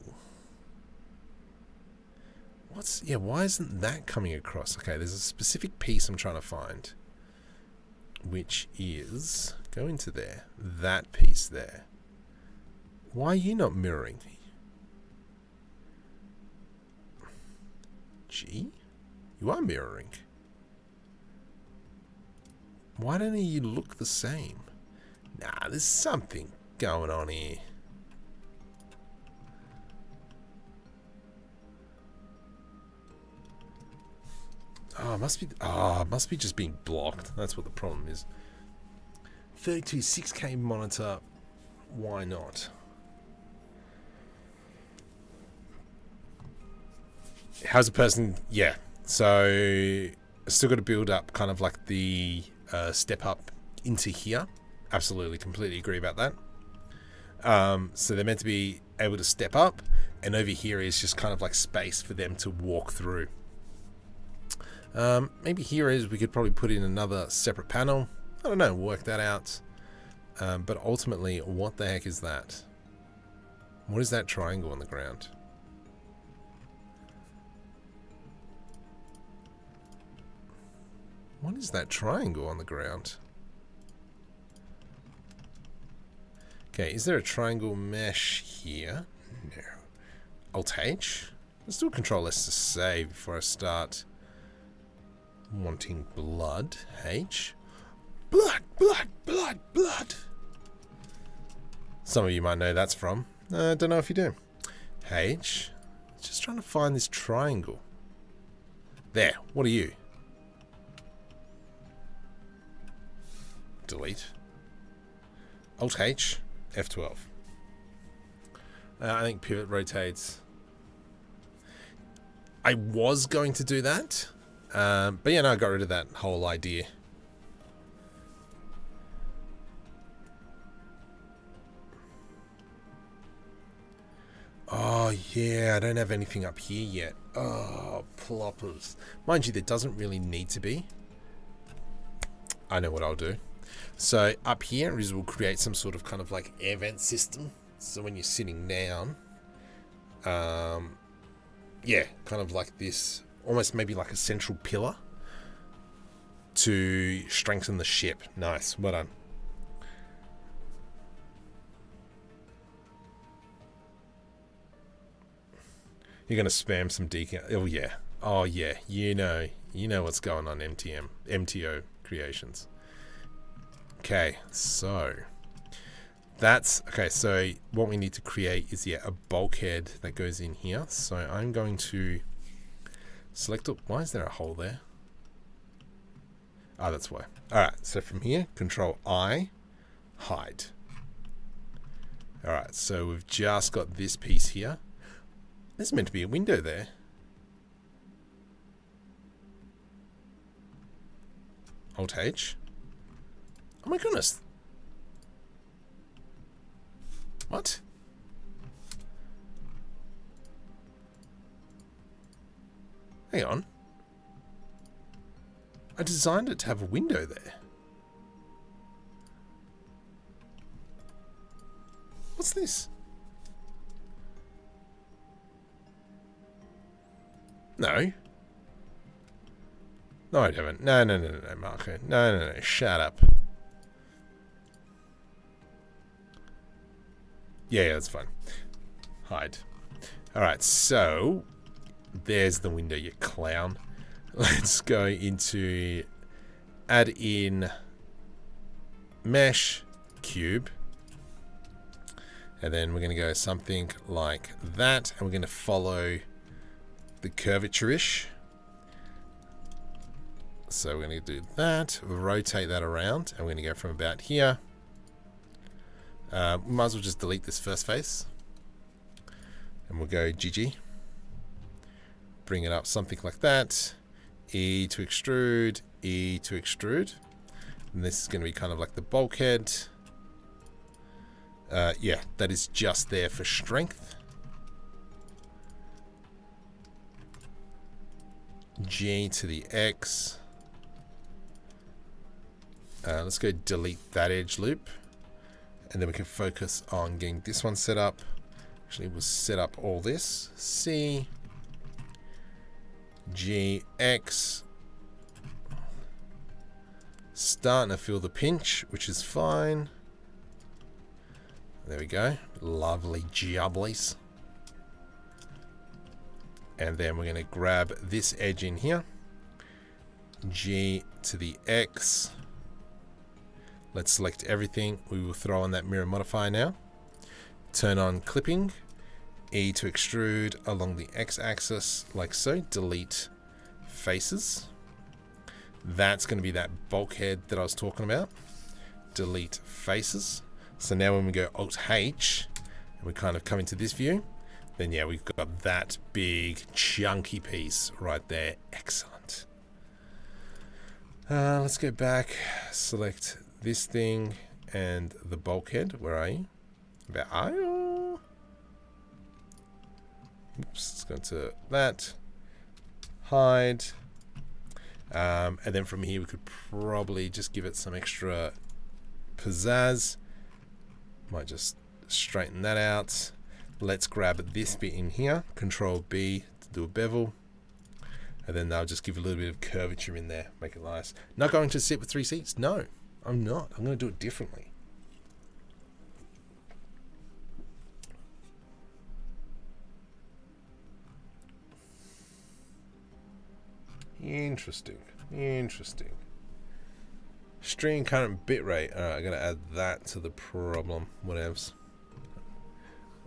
Why isn't that coming across? Okay, there's a specific piece I'm trying to find, which is, go into there, that piece there. Why are you not mirroring? Gee, you are mirroring. Why don't you look the same? Nah, there's something going on here. Oh, it must be just being blocked. That's what the problem is. 32 6K monitor. Why not? How's a person? Yeah. So I still got to build up kind of like the step up into here. Absolutely, completely agree about that. So they're meant to be able to step up, and over here is just kind of like space for them to walk through. Maybe here is we could probably put in another separate panel. I don't know, work that out. But ultimately, what the heck is that? What is that triangle on the ground? What is that triangle on the ground? Okay, is there a triangle mesh here? No. Alt H? Let's do a Control S to save before I start wanting blood. H. Blood, blood, blood, blood. Some of you might know that's from. Don't know if you do. H. Just trying to find this triangle. There. What are you? Delete. Alt H. F12. I think pivot rotates. I was going to do that. But yeah, no, I got rid of that whole idea. Oh yeah, I don't have anything up here yet. Oh, ploppers. Mind you, there doesn't really need to be. I know what I'll do. So up here is we'll create some sort of kind of like air vent system. So when you're sitting down, yeah, kind of like this, almost maybe like a central pillar to strengthen the ship. Nice, well done. You're gonna spam some decal. Oh yeah, you know what's going on. MTO creations. Okay, so that's okay. So what we need to create is a bulkhead that goes in here. So I'm going to select it. Why is there a hole there? Oh, that's why. All right. So from here, Control I, hide. All right. So we've just got this piece here. There's meant to be a window there. Alt H. Oh my goodness. What? Hang on. I designed it to have a window there. What's this? No. No, I haven't. No, Marco. No. Shut up. Yeah, that's fine. Hide. Alright, so there's the window, you clown. Let's go into add in mesh cube. And then we're going to go something like that. And we're going to follow the curvature-ish. So we're going to do that. Rotate that around. And we're going to go from about here. We might as well just delete this first face. And we'll go GG. Bring it up something like that. E to extrude. E to extrude. And this is going to be kind of like the bulkhead. Yeah, that is just there for strength. G to the X. Let's go delete that edge loop. And then we can focus on getting this one set up. Actually, we'll set up all this. C. G. X. Starting to feel the pinch, which is fine. There we go. Lovely jubblies. And then we're going to grab this edge in here. G to the X. Let's select everything. We will throw on that mirror modifier now. Turn on clipping. E to extrude along the X axis like so. Delete faces. That's going to be that bulkhead that I was talking about. Delete faces. So now when we go Alt-H and we kind of come into this view, then yeah, we've got that big chunky piece right there. Excellent. Let's go back, select this thing and the bulkhead. Where are you? About are you? Oops, let's go to that. Hide. And then from here we could probably just give it some extra pizzazz. Might just straighten that out. Let's grab this bit in here. Control B to do a bevel. And then they'll just give a little bit of curvature in there. Make it nice. Not going to sit with 3 seats? No, I'm not. I'm going to do it differently. Interesting. Interesting. Stream current bitrate. Alright, I gotta add that to the problem. Whatevs.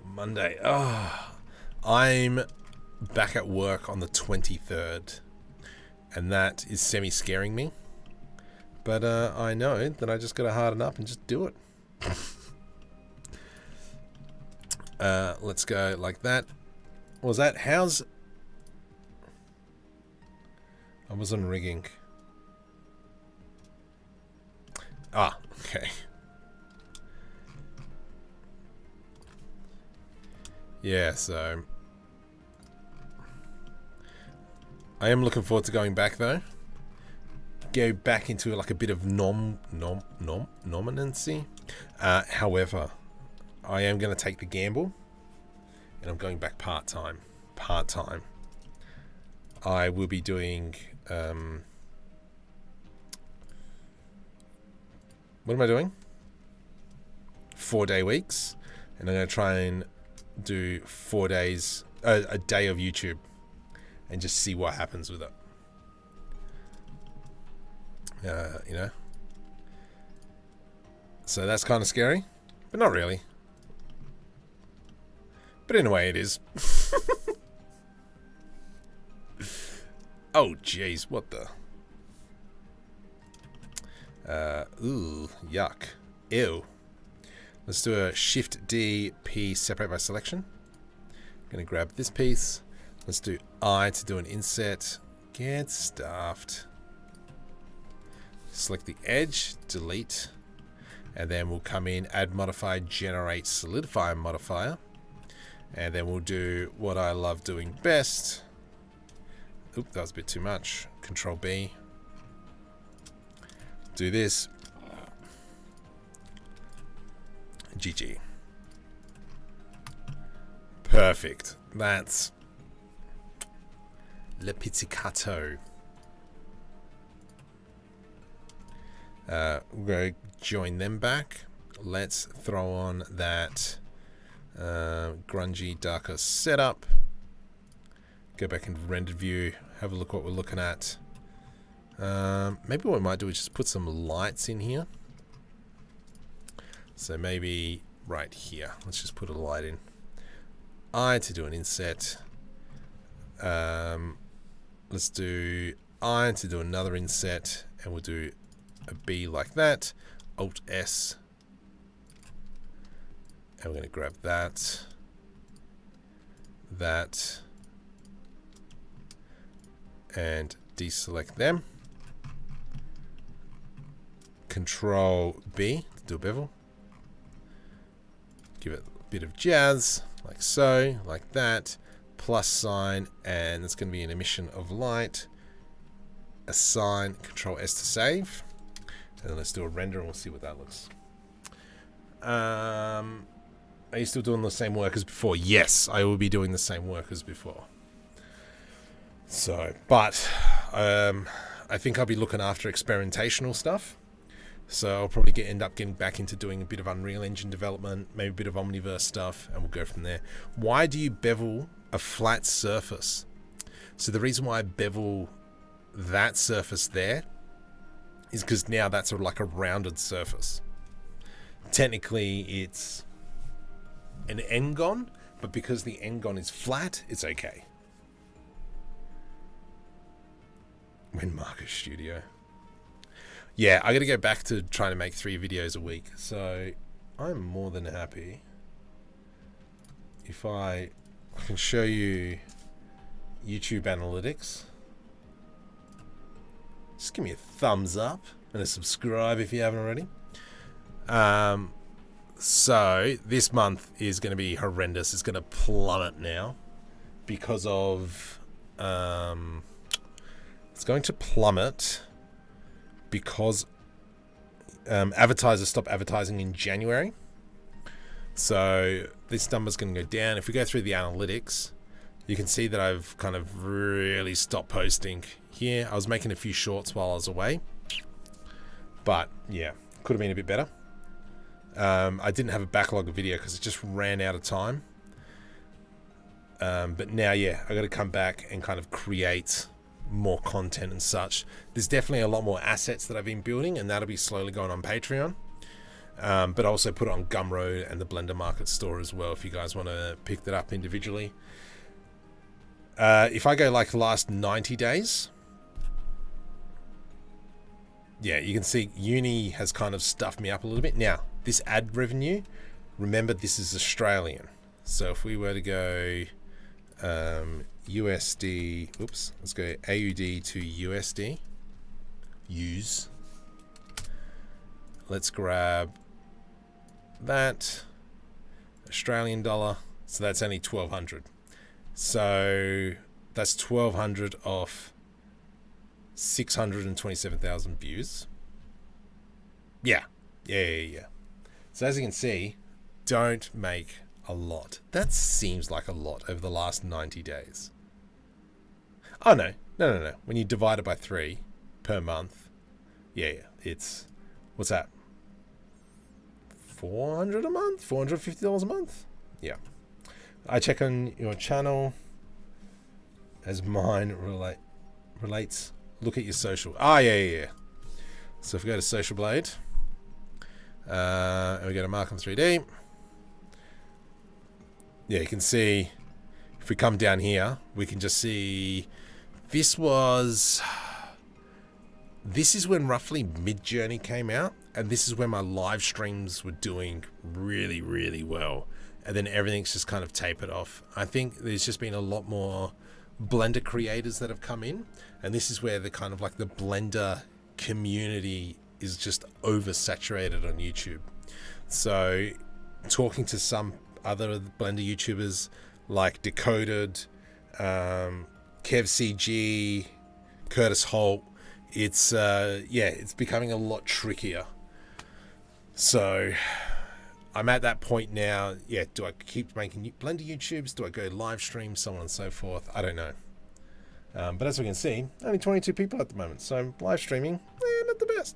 Monday. Oh, I'm back at work on the 23rd. And that is semi-scaring me. But I know that I just gotta harden up and just do it. Let's go like that. What was that? How's... I was on rigging. Ah, okay. Yeah, so I am looking forward to going back though. Go back into like a bit of nominancy. However, I am going to take the gamble, and I'm going back part-time. Part-time. I will be doing. What am I doing? 4-day weeks, and I'm going to try and do 4 days, a day of YouTube, and just see what happens with it. You know. So that's kind of scary, but not really. But in a way, it is. Oh, jeez, what the? Ooh, yuck. Ew. Let's do a Shift D, P, separate by selection. I'm going to grab this piece. Let's do I to do an inset. Get stuffed. Select the edge, delete. And then we'll come in, add modifier, generate solidify modifier. And then we'll do what I love doing best. Oop, that was a bit too much. Control B. Do this. GG. Perfect. That's le pizzicato. We'll go join them back. Let's throw on that grungy, darker setup. Go back into rendered view. Have a look what we're looking at. Maybe what we might do is just put some lights in here. So maybe right here. Let's just put a light in. I to do an inset. Let's do I to do another inset, and we'll do a B like that. Alt S. And we're going to grab that. That. And deselect them. Control B to do a bevel. Give it a bit of jazz, like so, like that. Plus sign, and it's going to be an emission of light. Assign, Control S to save. And then let's do a render and we'll see what that looks. Are you still doing the same work as before? Yes, I will be doing the same work as before. So, but I think I'll be looking after experimentational stuff. So I'll probably end up getting back into doing a bit of Unreal Engine development, maybe a bit of Omniverse stuff, and we'll go from there. Why do you bevel a flat surface? So the reason why I bevel that surface there is because now that's like a rounded surface. Technically, it's an n-gon, but because the n-gon is flat, it's okay. When Marcus Studio. Yeah, I got to go back to trying to make 3 videos a week. So I'm more than happy if I can show you YouTube analytics. Just give me a thumbs up and a subscribe if you haven't already. So this month is going to be horrendous. It's going to plummet now because of it's going to plummet because advertisers stop advertising in January. So this number's going to go down. If we go through the analytics, you can see that I've kind of really stopped posting here. I was making a few shorts while I was away, but yeah, could have been a bit better. I didn't have a backlog of video because it just ran out of time. But now, yeah, I got to come back and kind of create more content and such. There's definitely a lot more assets that I've been building, and that'll be slowly going on Patreon. But also put it on Gumroad and the Blender Market Store as well if you guys want to pick that up individually. If I go like the last 90 days, yeah, you can see uni has kind of stuffed me up a little bit. Now, this ad revenue, remember this is Australian. So if we were to go USD, oops, let's go AUD to USD, use. Let's grab that, Australian dollar, so that's only 1200. So that's 1200 off 627,000 views. Yeah. So as you can see, don't make a lot. That seems like a lot over the last 90 days. Oh, no. When you divide it by 3 per month, yeah, it's, what's that? 400 a month? $450 a month? Yeah. I check on your channel as mine relates. Look at your social. Yeah. So if we go to Social Blade, and we go to Markham 3D, yeah, you can see, if we come down here, we can just see, this is when roughly Mid-Journey came out, and this is when my live streams were doing really, really well. And then everything's just kind of tapered off. I think there's just been a lot more Blender creators that have come in, and this is where the kind of like the Blender community is just oversaturated on YouTube. So talking to some other Blender YouTubers like Decoded, KevCG, Curtis Holt, it's it's becoming a lot trickier. So I'm at that point now. Yeah, do I keep making Blender YouTubes? Do I go live stream, so on and so forth? I don't know. But as we can see, only 22 people at the moment. So live streaming, not the best.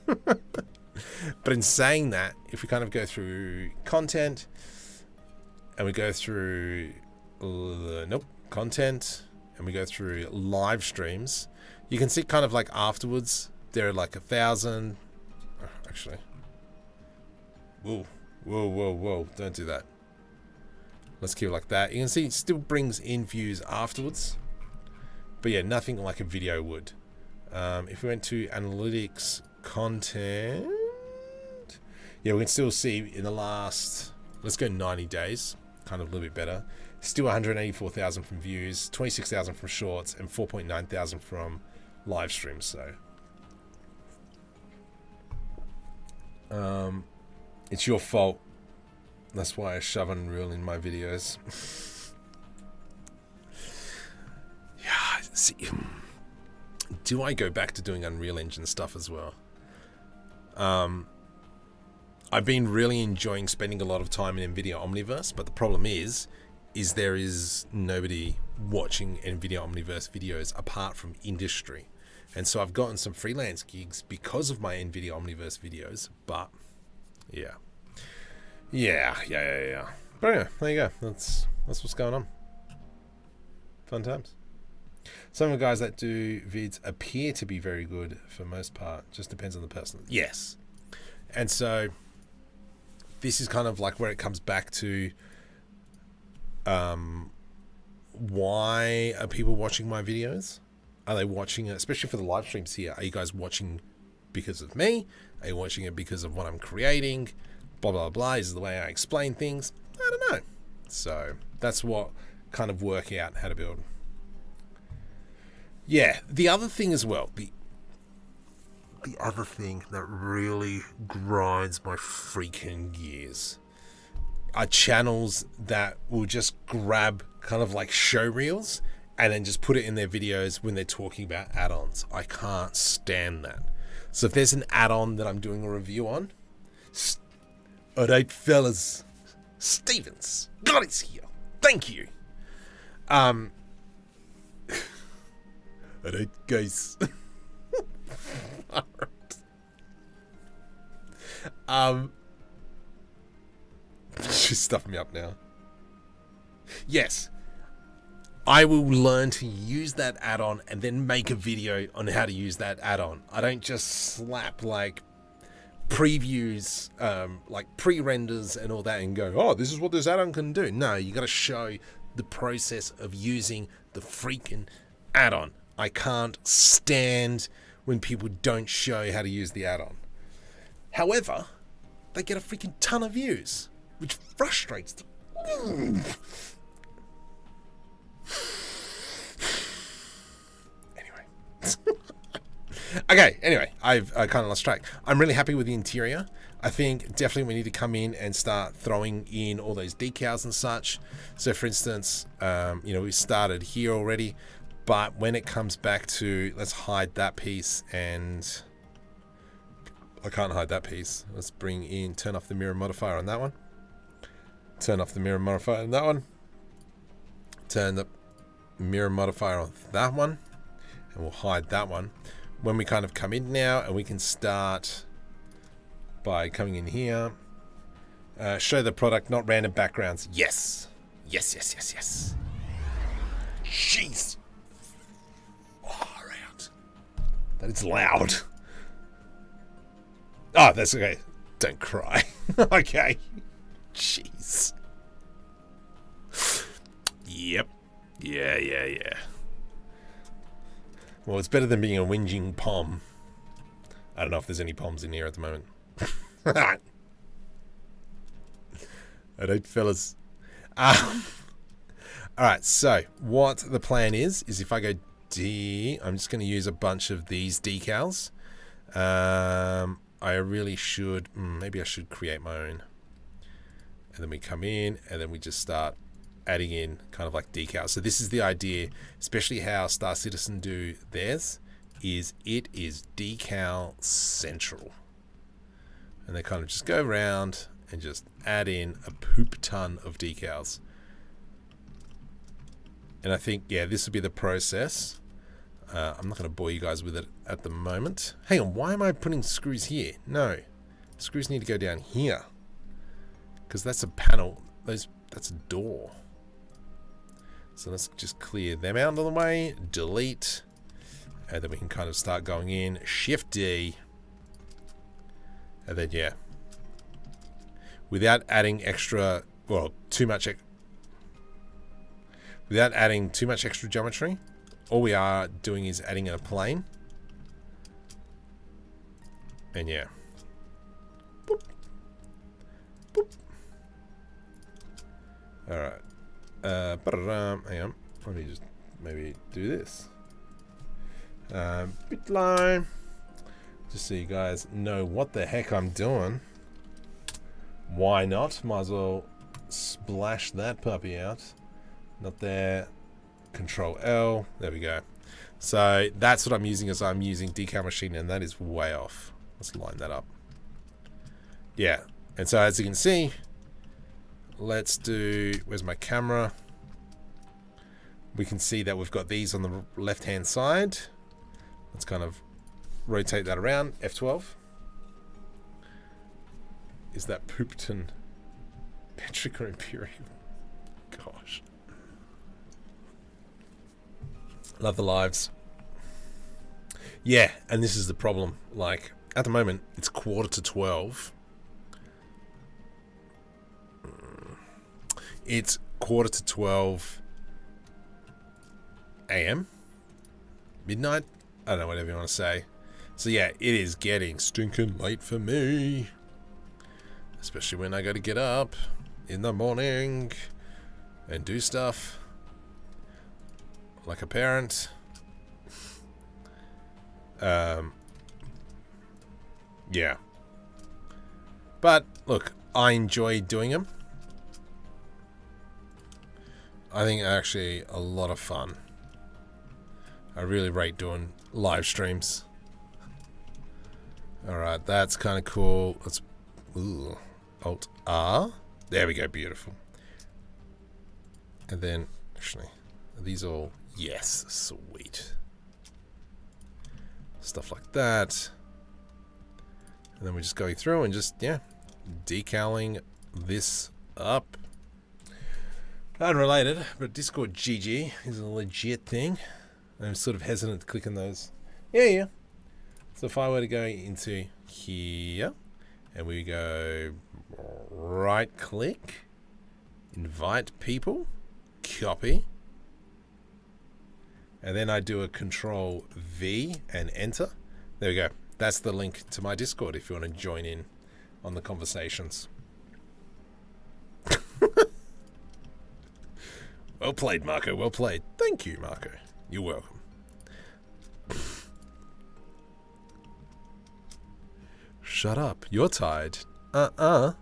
But in saying that, if we kind of go through content and we go through content and we go through live streams, you can see kind of like afterwards there are like 1,000. Actually, whoa, don't do that. Let's keep it like that. You can see it still brings in views afterwards, but yeah, nothing like a video would. If we went to analytics, content, yeah, we can still see in the last, let's go 90 days, kind of a little bit better. Still 184,000 from views, 26,000 from shorts, and 4,900 from live streams. So it's your fault. That's why I shove Unreal in my videos. Yeah, see, do I go back to doing Unreal Engine stuff as well? I've been really enjoying spending a lot of time in NVIDIA Omniverse, but the problem is there is nobody watching NVIDIA Omniverse videos apart from industry. And so I've gotten some freelance gigs because of my NVIDIA Omniverse videos, but yeah. But anyway, there you go. That's what's going on. Fun times. Some of the guys that do vids appear to be very good for most part. Just depends on the person. Yes. And so this is kind of like where it comes back to why are people watching my videos? Are they watching it, especially for the live streams here? Are you guys watching because of me? Are you watching it because of what I'm creating? Blah, blah, blah. Is the way I explain things? I don't know. So that's what kind of work out how to build. Yeah, the other thing as well, the other thing that really grinds my freaking gears are channels that will just grab kind of like show reels and then just put it in their videos when they're talking about add-ons. I can't stand that. So if there's an add-on that I'm doing a review on, alright fellas, Stevens, God is here. Thank you. Alright guys. She's stuffing me up now. Yes, I will learn to use that add-on and then make a video on how to use that add-on. I don't just slap like previews, like pre-renders and all that and go, oh, this is what this add-on can do. No, you got to show the process of using the freaking add-on. I can't stand when people don't show how to use the add-on. However, they get a freaking ton of views, which frustrates them. Anyway. Okay, anyway, I kind of lost track. I'm really happy with the interior. I think definitely we need to come in and start throwing in all those decals and such. So for instance, we started here already, but when it comes back to, let's hide that piece, and I can't hide that piece. Let's bring in, turn off the mirror modifier on that one. Turn off the mirror modifier on that one. Turn the mirror modifier on that one, and we'll hide that one. When we kind of come in now, and we can start by coming in here, show the product, not random backgrounds. Yes. Jeez. Far out. That is loud. Oh, that's okay. Don't cry. Okay. Jeez. Yep. Yeah. Well, it's better than being a whinging pom. I don't know if there's any poms in here at the moment. Alright, fellas. Alright, so what the plan is if I go D, I'm just going to use a bunch of these decals. I really should, maybe I should create my own. And then we come in and then we just start adding in kind of like decals. So this is the idea, especially how Star Citizen do theirs, is it is decal central. And they kind of just go around and just add in a poop ton of decals. And I think, yeah, this will be the process. I'm not going to bore you guys with it at the moment. Hang on, why am I putting screws here? No, screws need to go down here because that's a panel. That's a door. So let's just clear them out of the way. Delete, and then we can kind of start going in. Shift D, and then yeah, without adding extra, well, without adding too much extra geometry. All we are doing is adding in a plane. And yeah. Boop. Boop. Alright. Hang on. Let me just maybe do this. Bit line. Just so you guys know what the heck I'm doing. Why not? Might as well splash that puppy out. Not there. Control L. There we go. So that's what I'm using, as I'm using Decal Machine, and that is way off. Let's line that up. Yeah. And so as you can see, let's do, where's my camera? We can see that we've got these on the left hand side. Let's kind of rotate that around. F12. Is that Poopton Petric or Imperial? Gosh. Love the lives. Yeah, and this is the problem. Like, at the moment, it's 11:45. It's 11:45 a.m. Midnight? I don't know, whatever you want to say. So yeah, it is getting stinking late for me. Especially when I got to get up in the morning and do stuff. Like a parent. Yeah. But, look, I enjoy doing them. I think they're actually a lot of fun. I really rate doing live streams. Alright, that's kind of cool. Let's... Ooh. Alt R. There we go, beautiful. And then, actually, are these all... Yes, sweet. Stuff like that. And then we're just going through and just, yeah, decaling this up. Unrelated, but Discord GG is a legit thing. I'm sort of hesitant to click on those. Yeah. So if I were to go into here, and we go right click, invite people, copy, and then I do a Control V and enter. There we go. That's the link to my Discord if you want to join in on the conversations. Well played, Marco. Well played. Thank you, Marco. You're welcome. Shut up. You're tired. Alright.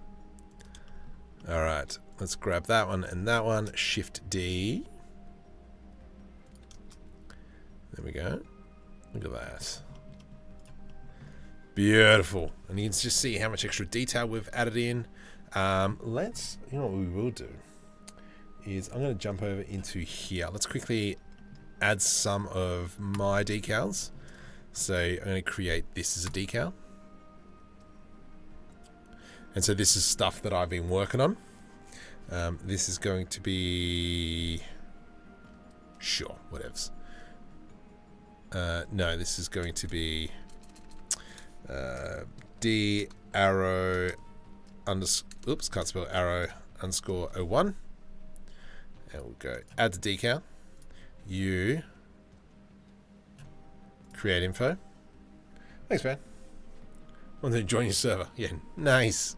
Let's grab that one and that one. Shift D. There we go. Look at that. Beautiful. And you can just see how much extra detail we've added in. Let's, you know what we will do is I'm going to jump over into here. Let's quickly add some of my decals. So I'm going to create this as a decal. And so this is stuff that I've been working on. This is going to be... Sure, whatevs. No, this is going to be D arrow oops, can't spell arrow underscore 01. And we'll go add the decal. You create info. Thanks, man. I want to join your server. Yeah, nice.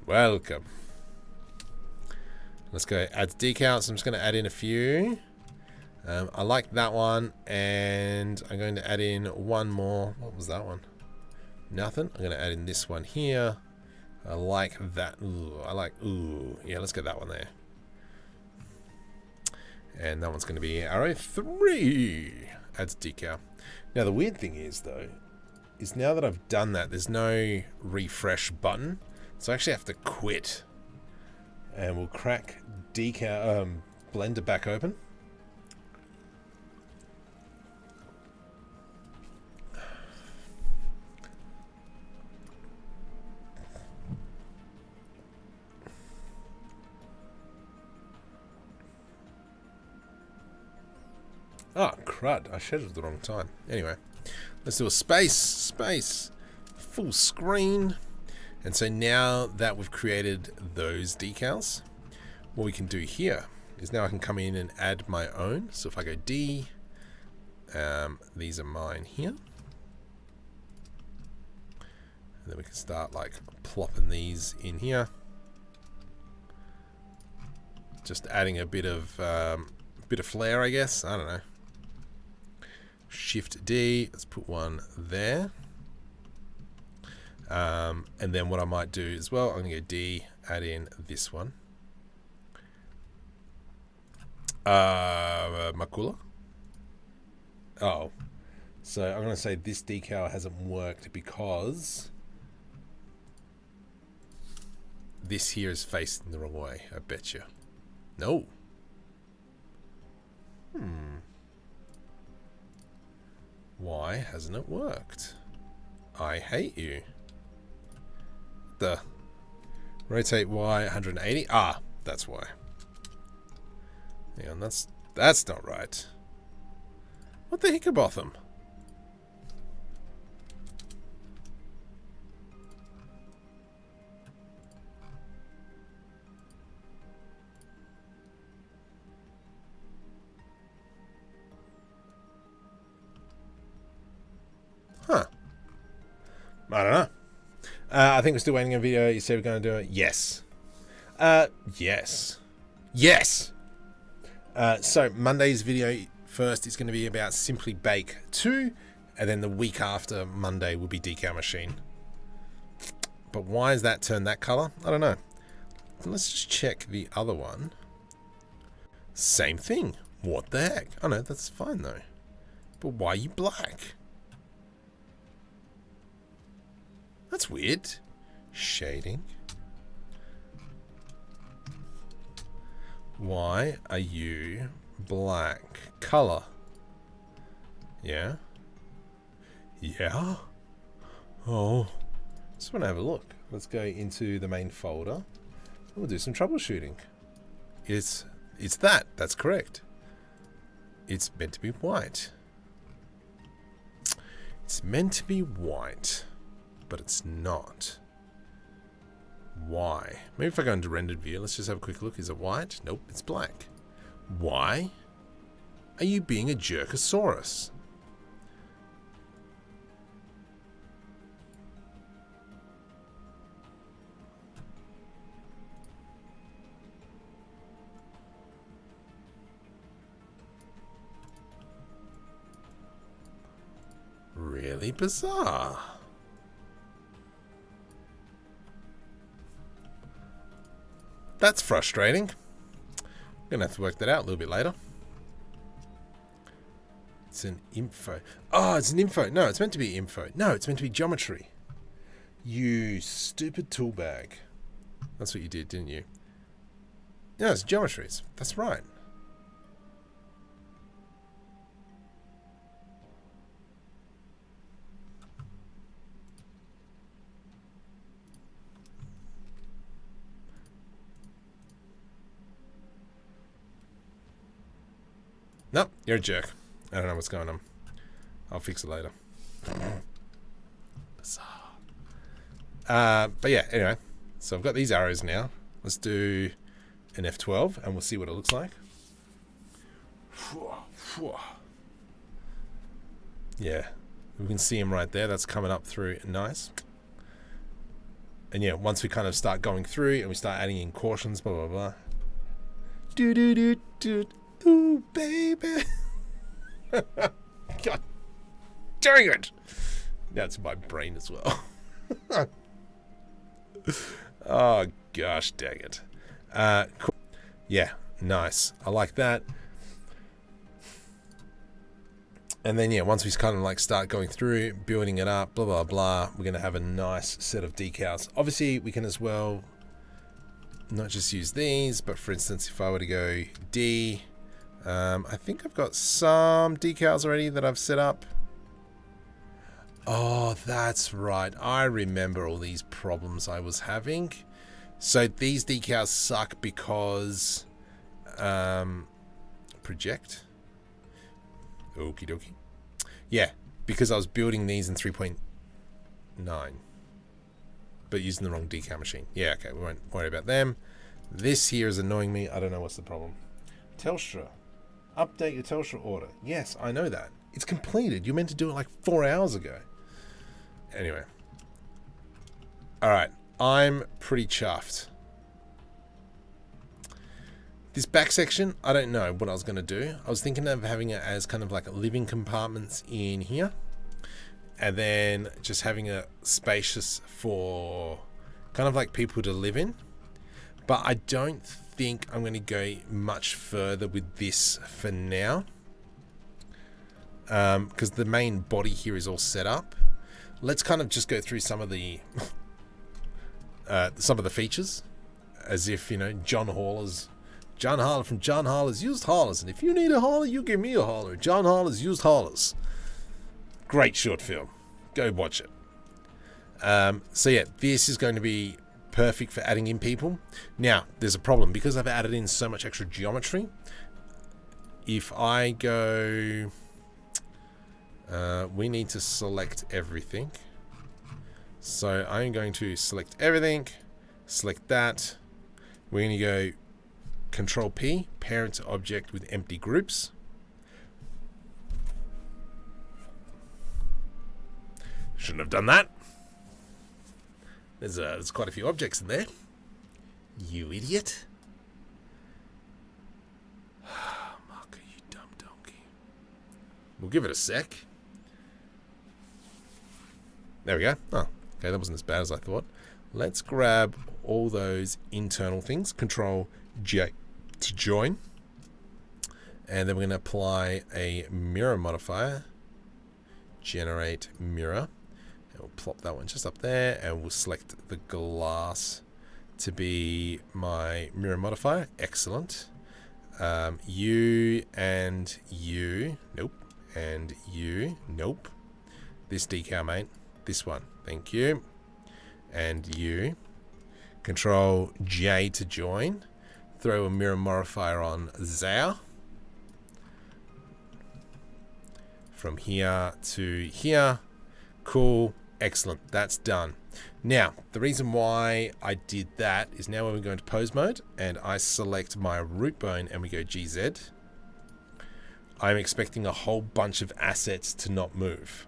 Welcome. Let's go add decal. So I'm just going to add in a few. I like that one, and I'm going to add in one more. What was that one? Nothing. I'm going to add in this one here. I like that. Ooh, yeah, let's get that one there. And that one's going to be arrow 3. Adds decal. Now the weird thing is though, is now that I've done that, there's no refresh button. So I actually have to quit. And we'll crack decal Blender back open. Oh, crud. I scheduled the wrong time. Anyway, let's do a space, full screen. And so now that we've created those decals, what we can do here is now I can come in and add my own. So if I go D, these are mine here. And then we can start like plopping these in here. Just adding a bit of flair, I guess. I don't know. Shift D, let's put one there. And then what I might do as well, I'm going to go D, add in this one. Macula. Oh. So I'm going to say this decal hasn't worked because this here is facing the wrong way, I bet you. No. Why hasn't it worked? I hate you. The rotate Y 180. Ah, that's why. Hang on, that's not right. What the hickabotham? Huh. I don't know. I think we're still waiting on a video. You said we're going to do it. Yes. Yes. Yes. So Monday's video first is going to be about Simply Bake 2, and then the week after Monday will be Decal Machine. But why is that turned that color? I don't know. Let's just check the other one. Same thing. What the heck? Oh no, that's fine though. But why are you black? That's weird. Shading. Why are you black? Color. Yeah. Yeah. Oh. Just want to have a look. Let's go into the main folder. And we'll do some troubleshooting. It's that. That's correct. It's meant to be white. It's meant to be white. But it's not. Why? Maybe if I go into rendered view, let's just have a quick look. Is it white? Nope, it's black. Why are you being a jerkosaurus? Really bizarre. That's frustrating. I'm gonna have to work that out a little bit later. It's an info. Oh, it's an info. No, it's meant to be info. No, it's meant to be geometry. You stupid tool bag. That's what you did, didn't you? No, it's geometries. That's right. Nope, you're a jerk. I don't know what's going on. I'll fix it later. Bizarre. But yeah, anyway. So I've got these arrows now. Let's do an F12 and we'll see what it looks like. Yeah, we can see him right there. That's coming up through nice. And yeah, once we kind of start going through and we start adding in cautions, blah, blah, blah. Do, do, do, do. Ooh, baby. God dang it. That's my brain as well. Oh, gosh dang it. Cool. Yeah, nice. I like that. And then, yeah, once we kind of like start going through, building it up, blah, blah, blah, we're going to have a nice set of decals. Obviously, we can as well not just use these, but for instance, if I were to go D, I think I've got some decals already that I've set up. Oh, that's right. I remember all these problems I was having. So these decals suck because project. Okie dokie. Yeah, because I was building these in 3.9. But using the wrong decal machine. Yeah, okay, we won't worry about them. This here is annoying me. I don't know what's the problem. Telstra. Update your Telstra order. Yes, I know that. It's completed. You meant to do it like 4 hours ago. Anyway. Alright, I'm pretty chuffed. This back section, I don't know what I was going to do. I was thinking of having it as kind of like living compartments in here. And then just having a spacious for kind of like people to live in. But I don't think I'm going to go much further with this for now. Because the main body here is all set up. Let's kind of just go through some of the features. As if, you know, John Harler from John Harler's Used Haulers. And if you need a hauler, you give me a hauler. John Harler's Used Haulers. Great short film. Go watch it. So yeah, this is going to be perfect for adding in people. Now, there's a problem. Because I've added in so much extra geometry, if I go... we need to select everything. So I'm going to select everything. Select that. We're going to go Control P, parent object with empty groups. Shouldn't have done that. There's quite a few objects in there. You idiot. Marker, you dumb donkey. We'll give it a sec. There we go. Oh, okay, that wasn't as bad as I thought. Let's grab all those internal things. Control J to join. And then we're going to apply a mirror modifier. Generate mirror. And we'll plop that one just up there. And we'll select the glass to be my mirror modifier. Excellent. You and you. Nope. And you. Nope. This decal, mate. This one. Thank you. And you. Control J to join. Throw a mirror modifier on Zao. From here to here. Cool. Excellent. That's done. Now, the reason why I did that is now when we go into pose mode and I select my root bone and we go GZ, I'm expecting a whole bunch of assets to not move.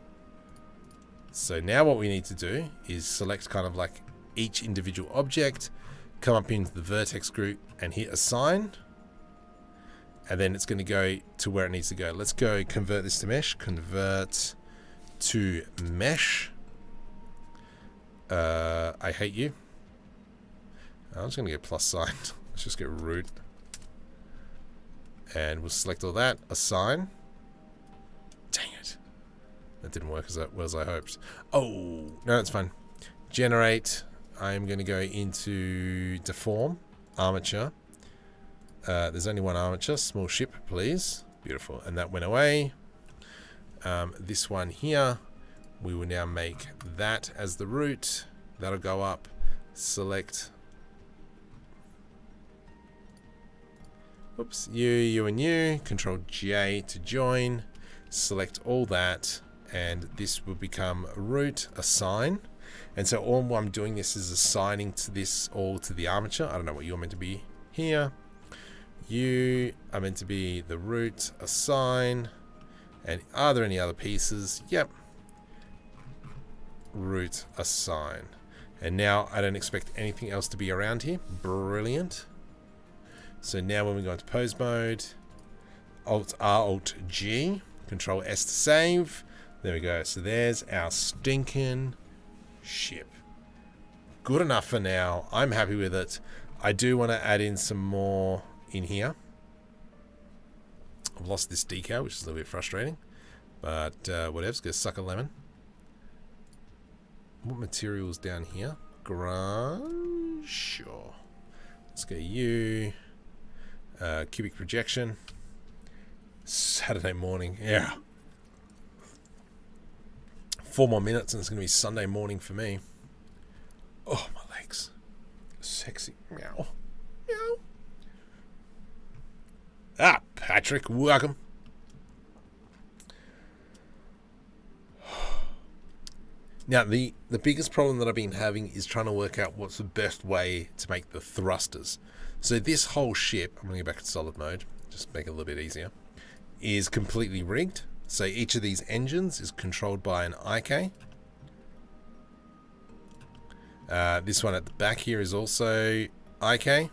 So now what we need to do is select kind of like each individual object, come up into the vertex group and hit assign. And then it's going to go to where it needs to go. Let's go convert this to mesh. Convert to mesh. I hate you. I'm just going to get plus sign. Let's just get root. And we'll select all that. Assign. Dang it. That didn't work as well as I hoped. Oh, no, it's fine. Generate. I'm going to go into deform. Armature. There's only one armature. Small ship, please. Beautiful. And that went away. This one here, we will now make that as the root. That'll go up. Select. Oops. You, and you. Control J to join. Select all that. And this will become root. Assign. And so all I'm doing this is assigning to this all to the armature. I don't know what you're meant to be here. You are meant to be the root. Assign. And are there any other pieces? Yep. Root. Assign. And now I don't expect anything else to be around here. Brilliant. So now when we go into pose mode, Alt R, Alt G, Control S to save. There we go. So there's our stinking ship. Good enough for now. I'm happy with it. I do want to add in some more in here. I've lost this decal, which is a little bit frustrating. But whatever, let's go suck a lemon. What materials down here? Grunge. Sure. Let's go you. Cubic projection. Saturday morning. Yeah. 4 more minutes and it's going to be Sunday morning for me. Oh, my legs. Sexy. Meow. Meow. Ah, Patrick, welcome. Now, the biggest problem that I've been having is trying to work out what's the best way to make the thrusters. So this whole ship, I'm going to go back to solid mode, just make it a little bit easier, is completely rigged. So each of these engines is controlled by an IK. This one at the back here is also IK.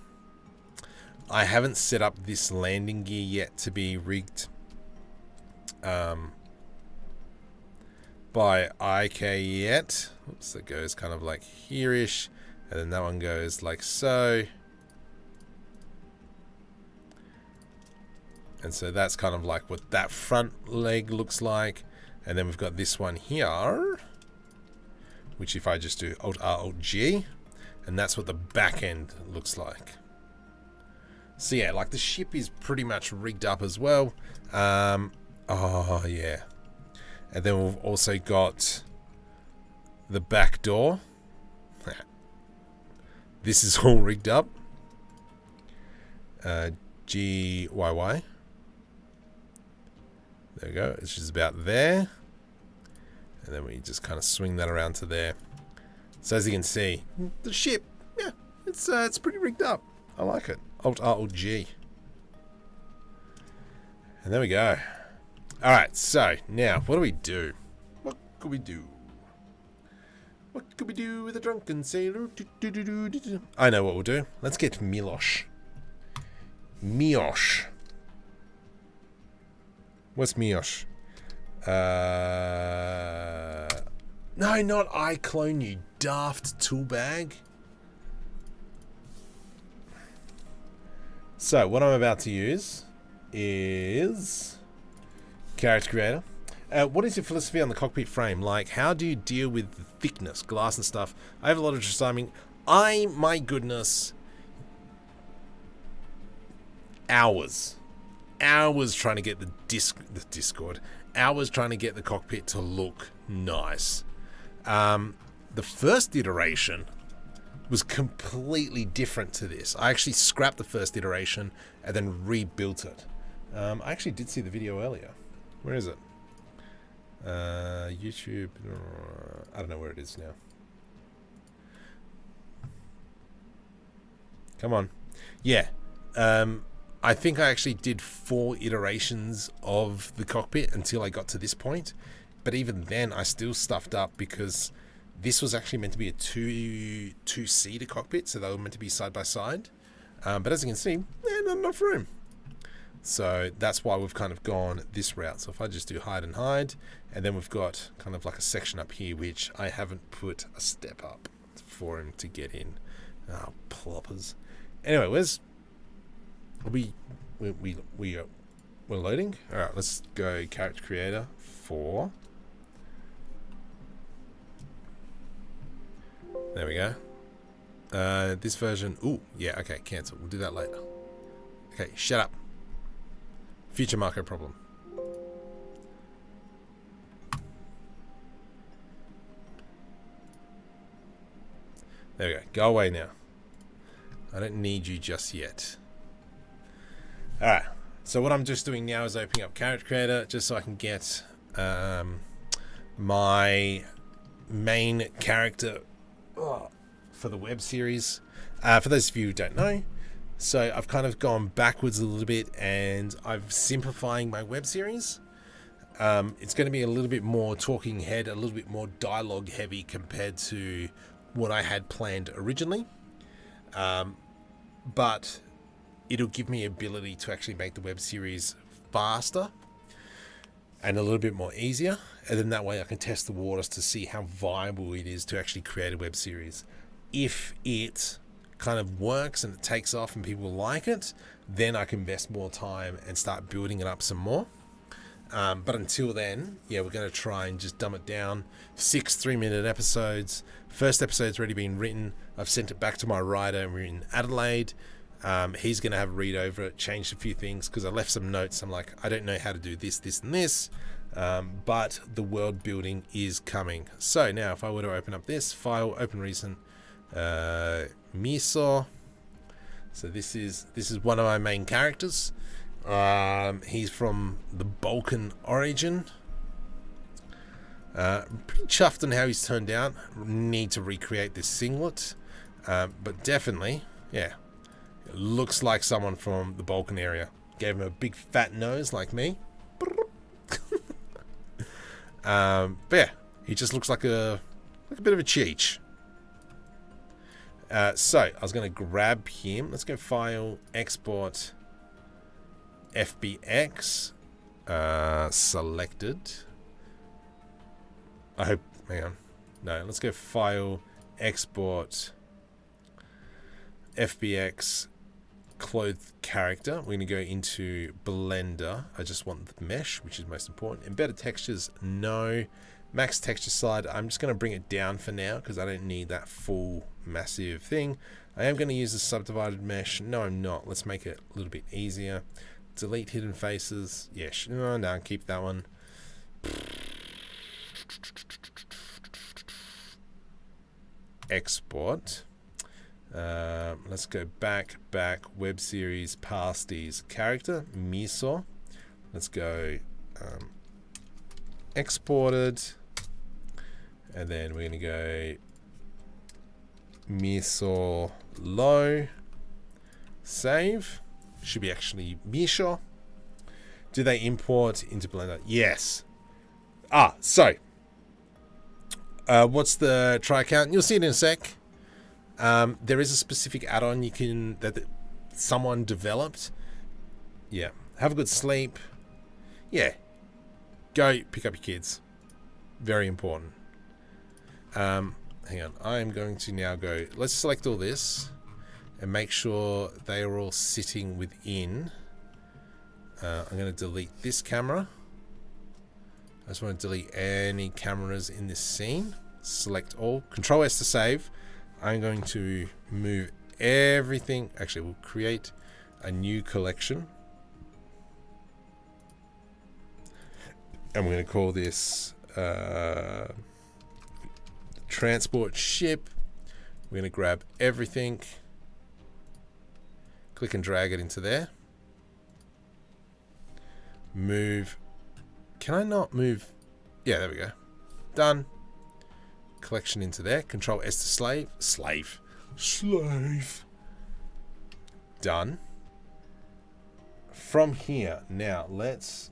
I haven't set up this landing gear yet to be rigged by IK yet. Oops, that goes kind of like here-ish, and then that one goes like so. And so that's kind of like what that front leg looks like. And then we've got this one here, which if I just do Alt-R, Alt-G, and that's what the back end looks like. So yeah, like the ship is pretty much rigged up as well. Oh yeah. And then we've also got the back door. This is all rigged up. GYY. There we go. It's just about there. And then we just kind of swing that around to there. So as you can see, the ship, yeah, it's pretty rigged up. I like it. Alt-R, Alt-G. And there we go. Alright, so now, what do we do? What could we do? What could we do with a drunken sailor? I know what we'll do. Let's get Milosh. Miosh. What's Miosh? No, not iClone, you daft tool bag. So, what I'm about to use is Character Creator. What is your philosophy on the cockpit frame? Like, how do you deal with the thickness, glass and stuff? I have a lot of trust. I mean, my goodness, hours trying to get the Discord, hours trying to get the cockpit to look nice. The first iteration was completely different to this. I actually scrapped the first iteration and then rebuilt it. I actually did see the video earlier. Where is it? YouTube. I don't know where it is now. Come on. Yeah. I think I actually did 4 iterations of the cockpit until I got to this point. But even then, I still stuffed up because this was actually meant to be a two-seater cockpit, so they were meant to be side by side. But as you can see, not enough room. So that's why we've kind of gone this route. So if I just do hide and hide, and then we've got kind of like a section up here, which I haven't put a step up for him to get in. Oh, ploppers. Anyway, we're loading. All right, let's go Character Creator 4. There we go. This version. Ooh, yeah. Okay, cancel. We'll do that later. Okay, shut up. Future Marco problem. There we go. Go away now. I don't need you just yet. Alright. So what I'm just doing now is opening up Character Creator just so I can get my main character for the web series. For those of you who don't know, so I've kind of gone backwards a little bit and I'm simplifying my web series. It's going to be a little bit more talking head, a little bit more dialogue heavy compared to what I had planned originally. But it'll give me ability to actually make the web series faster and a little bit more easier. And then that way I can test the waters to see how viable it is to actually create a web series. If it kind of works and it takes off and people like it, then I can invest more time and start building it up some more. But until then, yeah, we're going to try and just dumb it down. 6 3-minute episodes. First episode's already been written. I've sent it back to my writer and we're in Adelaide. He's going to have a read over it, changed a few things because I left some notes. I'm like, I don't know how to do this, this, and this. But the world building is coming. So now if I were to open up this file, open recent, Miso. So this is one of my main characters. He's from the Balkan origin. Pretty chuffed on how he's turned out. Need to recreate this singlet. But definitely, yeah, it looks like someone from the Balkan area. Gave him a big fat nose like me. But yeah, he just looks like a bit of a cheech. So I was going to grab him. Let's go File, Export, FBX, Selected. I hope, hang on. No, let's go File, Export, FBX, Clothed Character. We're going to go into Blender. I just want the mesh, which is most important. Embedded textures, no. Max texture slide, I'm just going to bring it down for now because I don't need that full massive thing. I am going to use the subdivided mesh. No, I'm not. Let's make it a little bit easier. Delete hidden faces. Yes, no, keep that one. Export. Let's go back, web series, pasties, character, miso. Let's go exported, and then we're going to go miso low, save. Should be actually miso. Do they import into Blender? Yes. So what's the try count? You'll see it in a sec. There is a specific add-on that someone developed. Yeah. Have a good sleep. Yeah. Go pick up your kids. Very important. Hang on. I am going to now go. Let's select all this and make sure they are all sitting within. I'm going to delete this camera. I just want to delete any cameras in this scene. Select all. Control S to save. I'm going to move everything. Actually, we'll create a new collection. And we're going to call this transport ship. We're going to grab everything. Click and drag it into there. Move. Can I not move? Yeah, there we go. Done. Collection into there. Control S to slave. Done. From here, now let's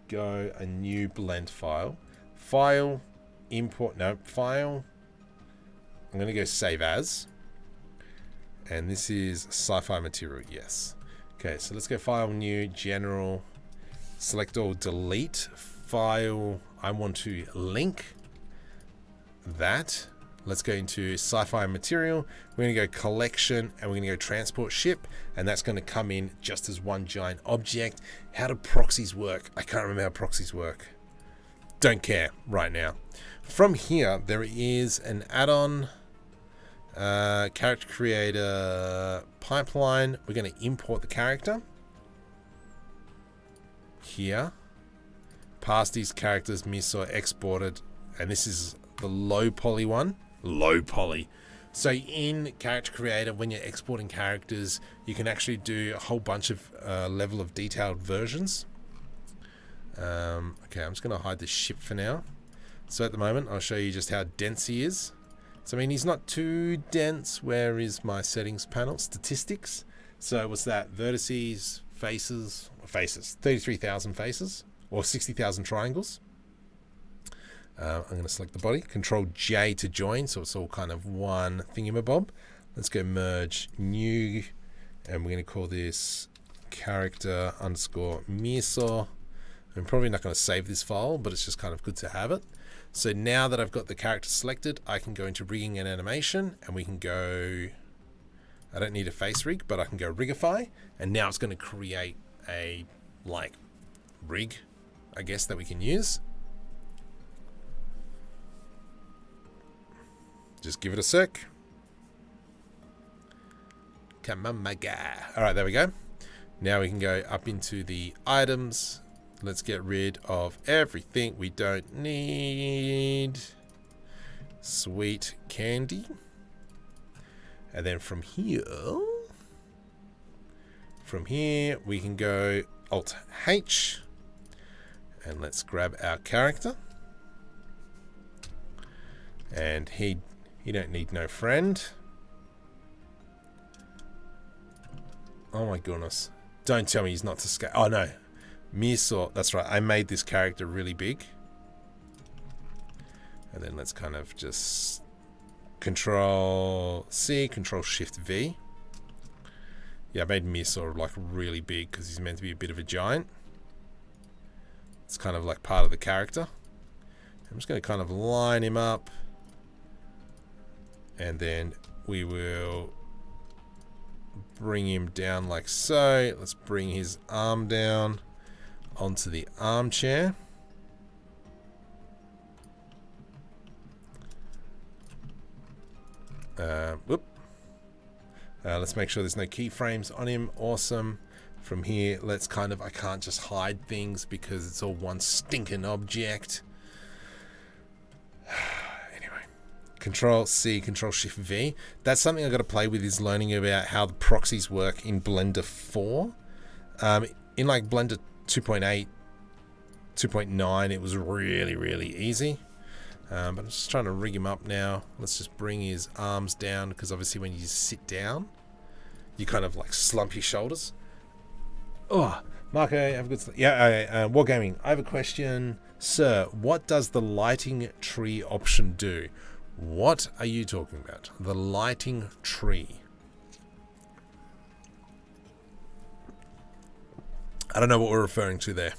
go a new blend file. File, import, no, file. I'm going to go save as. And this is Sci-Fi material, yes. Okay, so let's go file, new, general, select all, delete. File, I want to link that. Let's go into Sci-Fi material. We're going to go collection and we're going to go transport ship, and that's going to come in just as one giant object. How do proxies work? I can't remember how proxies work. Don't care right now. From here, there is an add-on, character creator pipeline. We're going to import the character here. Pass these characters, miso exported, and this is the low poly one. Low poly. So in character creator, when you're exporting characters, you can actually do a whole bunch of level of detailed versions. Okay, I'm just going to hide the ship for now. So at the moment, I'll show you just how dense he is. So I mean, he's not too dense. Where is my settings panel? Statistics. So what's that? Vertices, faces, 33,000 faces, or 60,000 triangles. I'm going to select the body. Control J to join, so it's all kind of one thingamabob. Let's go merge new, and we're going to call this character underscore miso. I'm probably not going to save this file, but it's just kind of good to have it. So now that I've got the character selected, I can go into rigging and animation, and we can go, I don't need a face rig, but I can go rigify, and now it's going to create a like rig, I guess, that we can use. Just give it a sec. Come on, my guy. All right, there we go. Now we can go up into the items. Let's get rid of everything we don't need. Sweet candy. And then from here we can go Alt H. And let's grab our character.
And he don't need no friend. Oh my goodness. Don't tell me he's not to scale. Oh no. Miso. That's right. I made this character really big. And then let's kind of just Control C, Control Shift V. Yeah, I made Miso like really big because he's meant to be a bit of a giant. It's kind of like part of the character. I'm just going to kind of line him up. And then we will bring him down like so. Let's bring his arm down onto the armchair. Let's make sure there's no keyframes on him. Awesome. From here, let's kind of, I can't just hide things because it's all one stinking object. Anyway, Control C, Control Shift V. That's something I got to play with, is learning about how the proxies work in Blender 4. In like Blender 2.8, 2.9, it was really, really easy. But I'm just trying to rig him up now. Let's just bring his arms down, because obviously when you sit down, you kind of like slump your shoulders. Oh, Marco, have a good sleep. Yeah, Wargaming, I have a question. Sir, what does the lighting tree option do? What are you talking about? The lighting tree. I don't know what we're referring to there.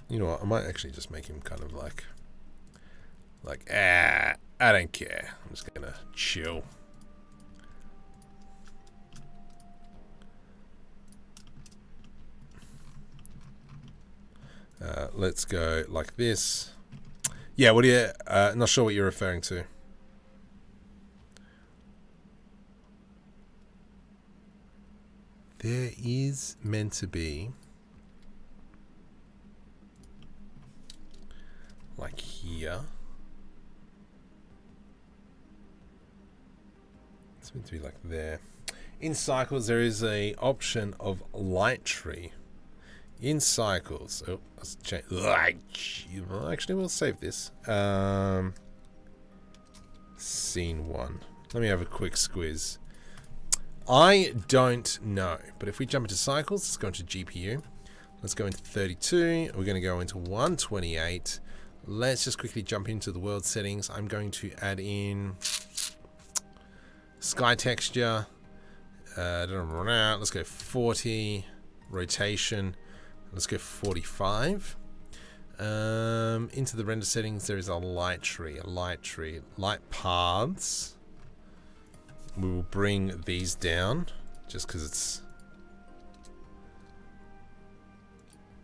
You know what? I might actually just make him kind of like, I don't care. I'm just gonna chill. Let's go like this. Yeah, what do you? Not sure what you're referring to. There is meant to be, like here. It's meant to be like there. In Cycles, there is a option of light tree. In Cycles, oh, let's change. Actually, we'll save this. Scene 1. Let me have a quick squiz. I don't know, but if we jump into Cycles, let's go into GPU. Let's go into 32. We're going to go into 128. Let's just quickly jump into the world settings. I'm going to add in sky texture. Let's go 40. Rotation. Let's go 45. Into the render settings, there is a light tree. Light paths. We will bring these down just because it's...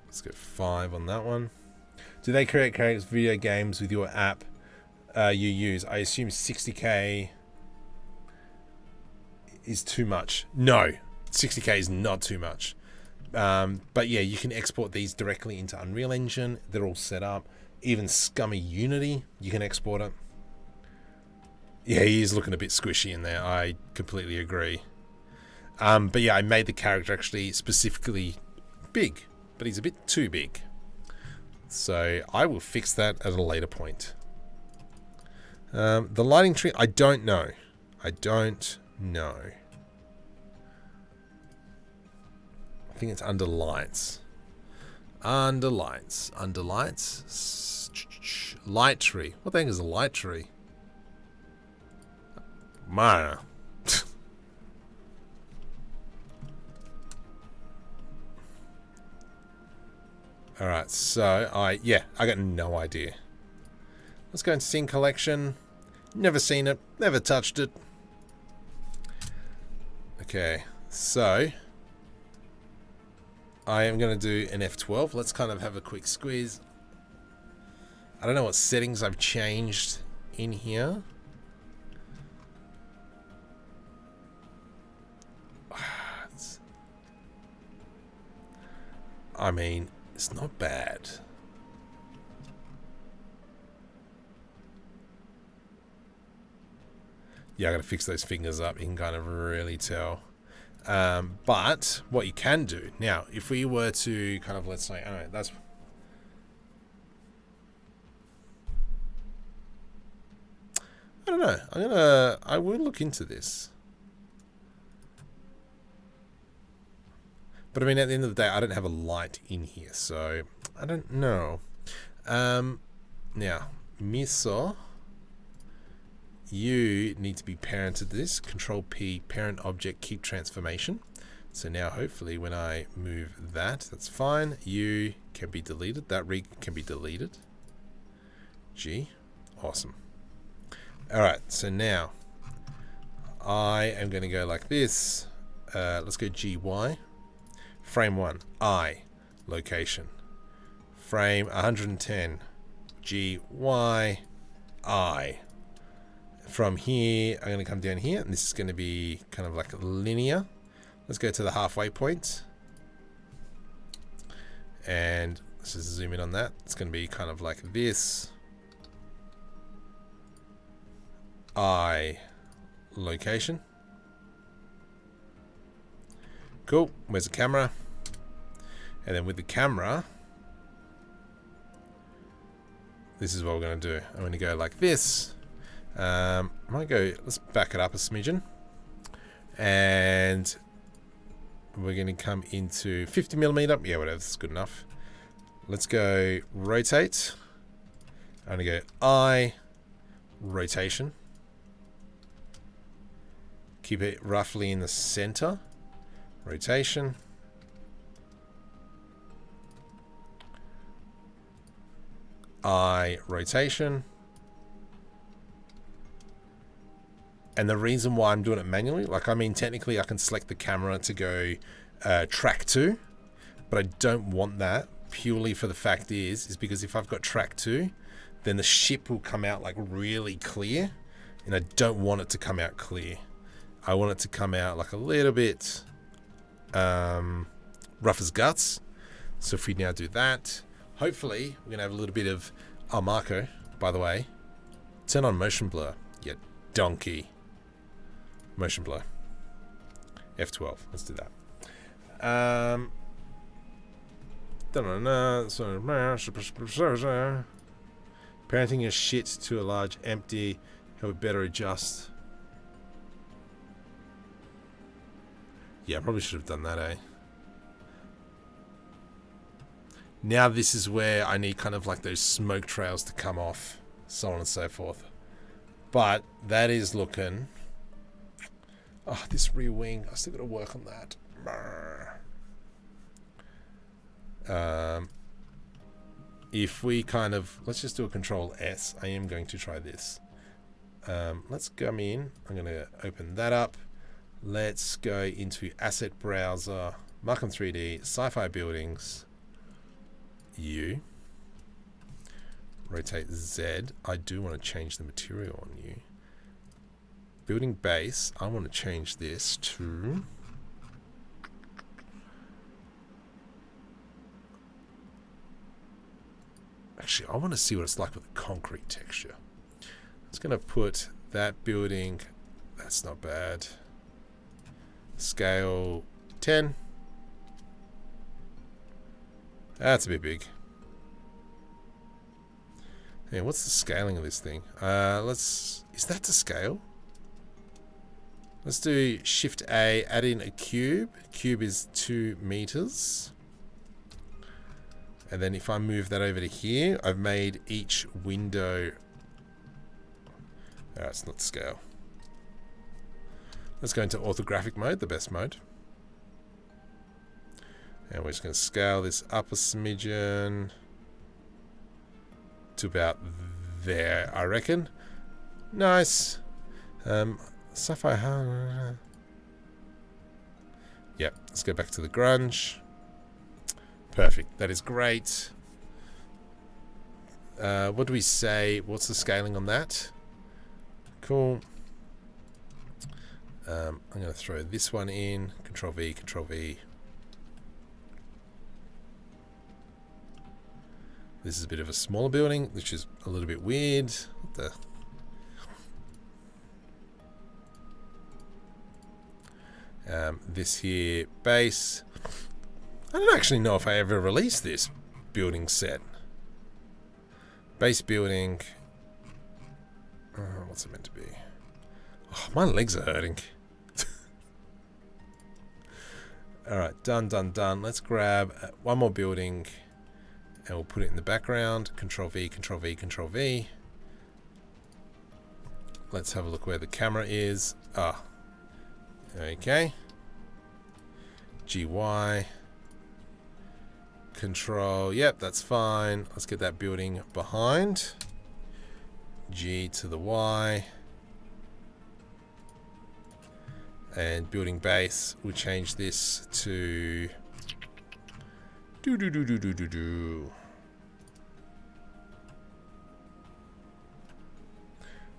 Let's go 5 on that one. Do they create characters video games with your app you use? I assume 60K is too much. No, 60K is not too much. But yeah, you can export these directly into Unreal Engine. They're all set up. Even scummy Unity, you can export it. Yeah, he is looking a bit squishy in there. I completely agree. But yeah, I made the character actually specifically big, but he's a bit too big. So I will fix that at a later point. The lighting tree, I don't know. I think it's under lights. Under lights. Light tree. What the heck is a light tree? Man. Alright, so I got no idea. Let's go and scene collection. Never seen it, never touched it. Okay, so I am going to do an F12. Let's kind of have a quick squeeze. I don't know what settings I've changed in here. I mean, it's not bad. Yeah, I gotta fix those fingers up. You can kind of really tell. But what you can do now, if we were to kind of, let's say, I don't know, don't know. I will look into this. But I mean, at the end of the day, I don't have a light in here, so I don't know. Now, Miso, you need to be parented this. Control P, parent object, keep transformation. So now, hopefully, when I move that, that's fine. You can be deleted. That rig can be deleted. G, awesome. All right, so now I am going to go like this. Let's go GY. Frame 1, I, location. Frame 110, GY, I. From here, I'm going to come down here, and this is going to be kind of like linear. Let's go to the halfway point. And let's just zoom in on that. It's going to be kind of like this. I, location. Cool. Where's the camera? And then with the camera, this is what we're going to do. I'm going to go like this. I might go, let's back it up a smidgen. And we're going to come into 50mm. Yeah, whatever, that's good enough. Let's go rotate. I'm going to go I, rotation. Keep it roughly in the center. Rotation. I, rotation. And the reason why I'm doing it manually, like, I mean, technically I can select the camera to go track 2, but I don't want that purely for the fact is because if I've got track 2, then the ship will come out like really clear, and I don't want it to come out clear. I want it to come out like a little bit rough as guts. So if we now do that, hopefully we're gonna have a little bit of Marco, by the way, turn on motion blur. Yeah, donkey. Motion blur. F12. Let's do that. Parenting a shit to a large empty. How we better adjust. Yeah, I probably should have done that, eh? Now this is where I need kind of like those smoke trails to come off, so on and so forth. But that is looking... Oh, this rear wing, I still got to work on that. If we kind of... Let's just do a Control S. I am going to try this. Let's come in. I'm going to open that up. Let's go into Asset Browser, Markham 3D, Sci-Fi Buildings, U, rotate Z. I do want to change the material on U. Building base, I want to change this to... Actually, I want to see what it's like with the concrete texture. I'm just going to put that building, that's not bad. Scale 10. That's a bit big. Hey, what's the scaling of this thing? Is that to scale? Let's do Shift A, add in a cube. Cube is 2 meters. And then if I move that over to here, I've made each window... it's not scale. Let's go into orthographic mode, the best mode. And we're just going to scale this up a smidgen to about there, I reckon. Nice. Sci-fi. Yep, let's go back to the grunge. Perfect. That is great. What do we say? What's the scaling on that? Cool. I'm going to throw this one in. Control V, Control V. This is a bit of a smaller building, which is a little bit weird. What the? This here, base. I don't actually know if I ever released this building set. Base building. What's it meant to be? Oh, my legs are hurting. Alright, done. Let's grab one more building and we'll put it in the background. Control V, Control V, Control V. Let's have a look where the camera is. Ah. Okay. GY. Control. Yep, that's fine. Let's get that building behind. G to the Y. And building base, we'll change this to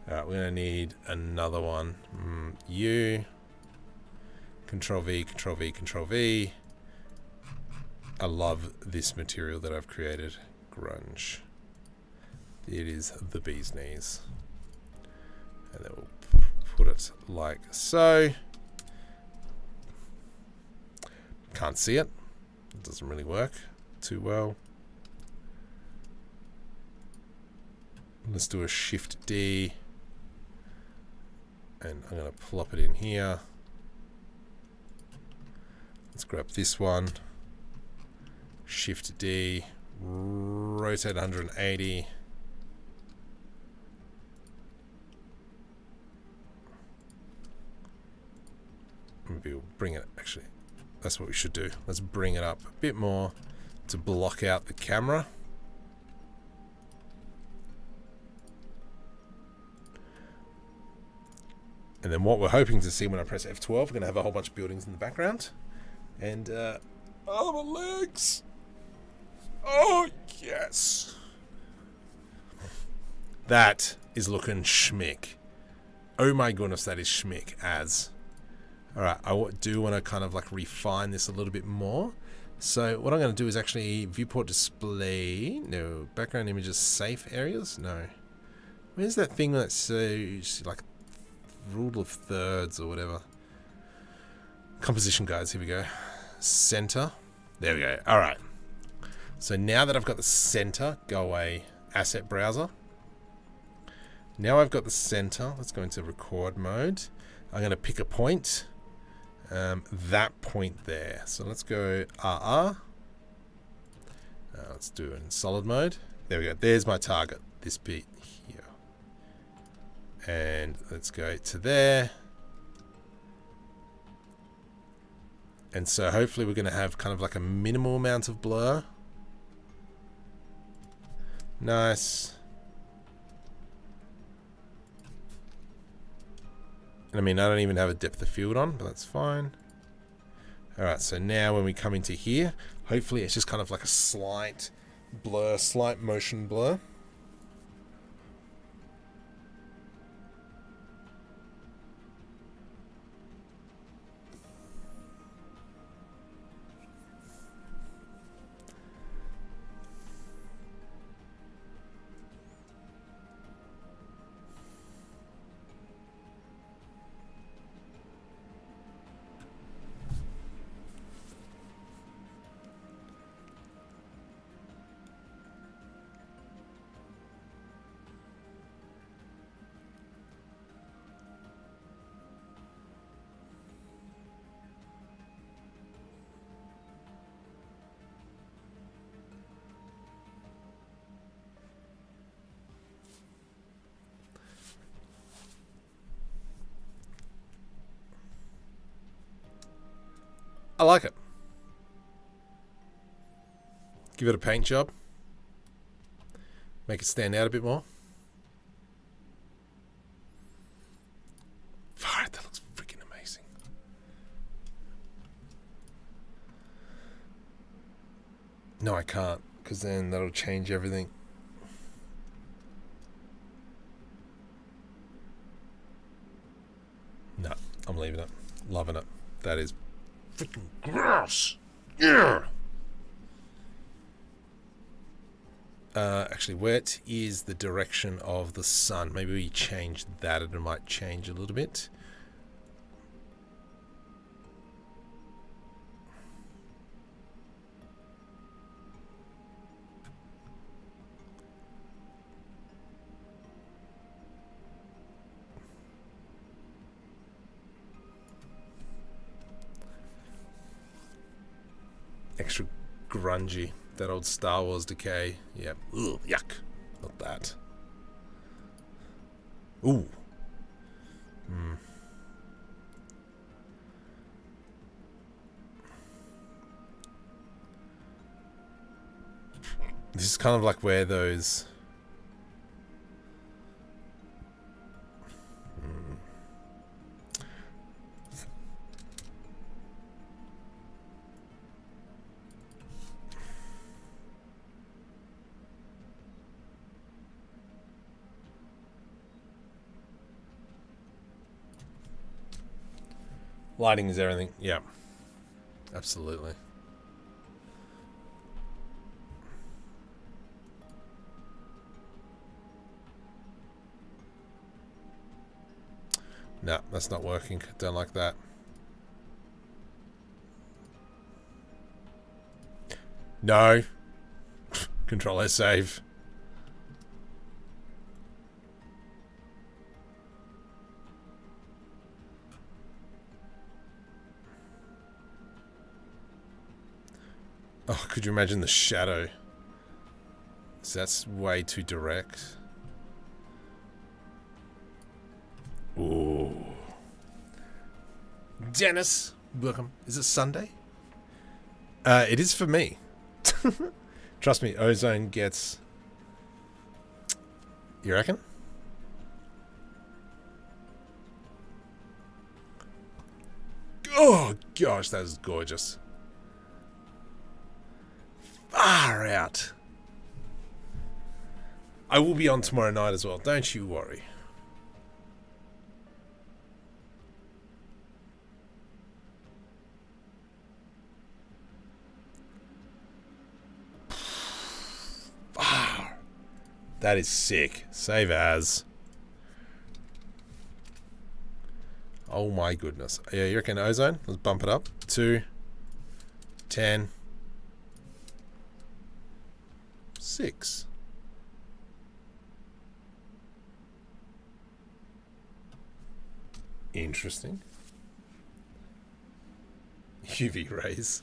Alright, we're gonna need another one. U. Control V, Control V, Control V. I love this material that I've created. Grunge. It is the bee's knees. And then we'll put it like so. Can't see it. It doesn't really work too well. Let's do a Shift D. And I'm going to plop it in here. Let's grab this one. Shift D. Rotate 180. Maybe we'll bring it, actually. That's what we should do. Let's bring it up a bit more to block out the camera. And then what we're hoping to see when I press F12, we're going to have a whole bunch of buildings in the background. And, oh, my legs! Oh, yes! That is looking schmick. Oh my goodness, that is schmick as. Alright, I do want to kind of like refine this a little bit more. So what I'm going to do is actually viewport display. No, background images safe areas. No. Where's that thing that says like rule of thirds or whatever? Composition guides. Here we go. Center. There we go. Alright. So now that I've got the center, go away asset browser. Now I've got the center. Let's go into record mode. I'm going to pick a point. That point there. So let's go RR. Let's do it in solid mode. There we go. There's my target. This bit here. And let's go to there. And so hopefully we're going to have kind of like a minimal amount of blur. Nice. I mean, I don't even have a depth of field on, but that's fine. Alright, so now when we come into here, hopefully it's just kind of like a slight blur, slight motion blur. I like it. Give it a paint job. Make it stand out a bit more. Alright, that looks freaking amazing. No, I can't, because then that'll change everything. No, I'm leaving it. Loving it. That is freaking gross. Yeah. Actually, what is the direction of the sun? Maybe we change that and it might change a little bit. extra grungy. That old Star Wars decay. Yep. Ugh, yuck. Not that. Ooh. Hmm. This is kind of like where those... Lighting is everything. Yeah. Absolutely. No, that's not working. Don't like that. No. Control S save. Oh, could you imagine the shadow? So that's way too direct. Ooh. Dennis, welcome. Is it Sunday? It is for me. Trust me, ozone gets... You reckon? Oh, gosh, that is gorgeous. Far out. I will be on tomorrow night as well. Don't you worry. Far. That is sick. Save as. Oh my goodness. Yeah, you reckon ozone? Let's bump it up. 2, 10. 6. Interesting. UV rays.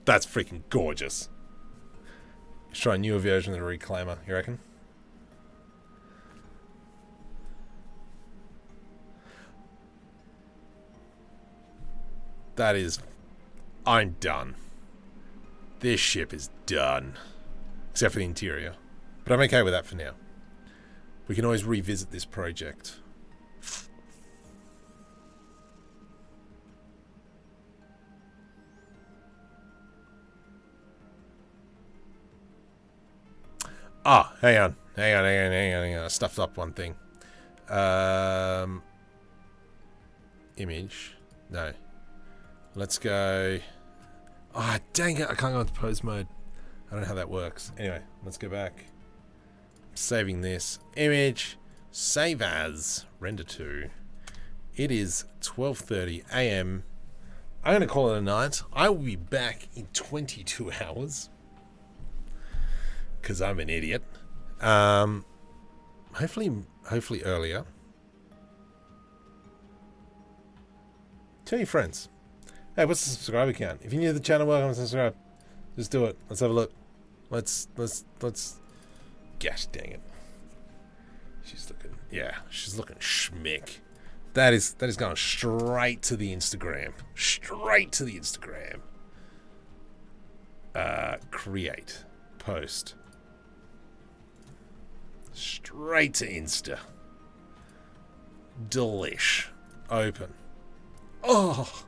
That's freaking gorgeous. Let's try a newer version of the Reclaimer, you reckon? That is... I'm done. This ship is done. Except for the interior. But I'm okay with that for now. We can always revisit this project. Ah, hang on. I stuffed up one thing. Image. No. Let's go. Ah, oh, dang it. I can't go into pose mode. I don't know how that works. Anyway, let's go back. Saving this. Image. Save as. Render to. It is 12:30 a.m. I'm going to call it a night. I will be back in 22 hours. Because I'm an idiot. Hopefully earlier. Tell your friends. Hey, what's the subscriber count? If you're new to the channel, welcome to subscribe. Just do it. Let's have a look. Let's. Gosh dang it. She's looking schmick. That is going straight to the Instagram. Straight to the Instagram. Create. Post. Straight to Insta. Delish. Open. Oh.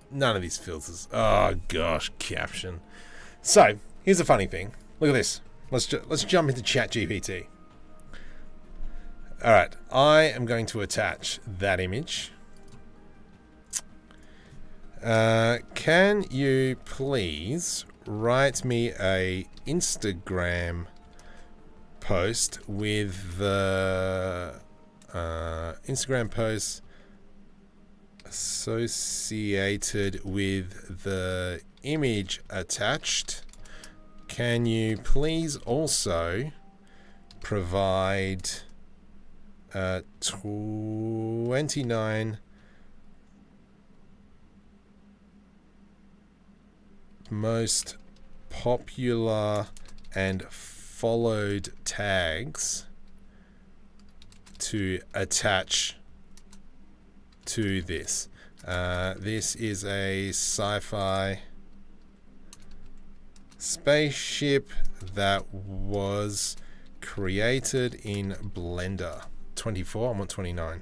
None of these filters. Oh gosh, caption. So here's a funny thing. Look at this. Let's jump into ChatGPT. All right, I am going to attach that image. Can you please write me a Instagram post with the Instagram post associated with the image attached. Can you please also provide 29 most popular and followed tags to attach to this? This is a sci-fi spaceship that was created in Blender. 24, I'm on 29.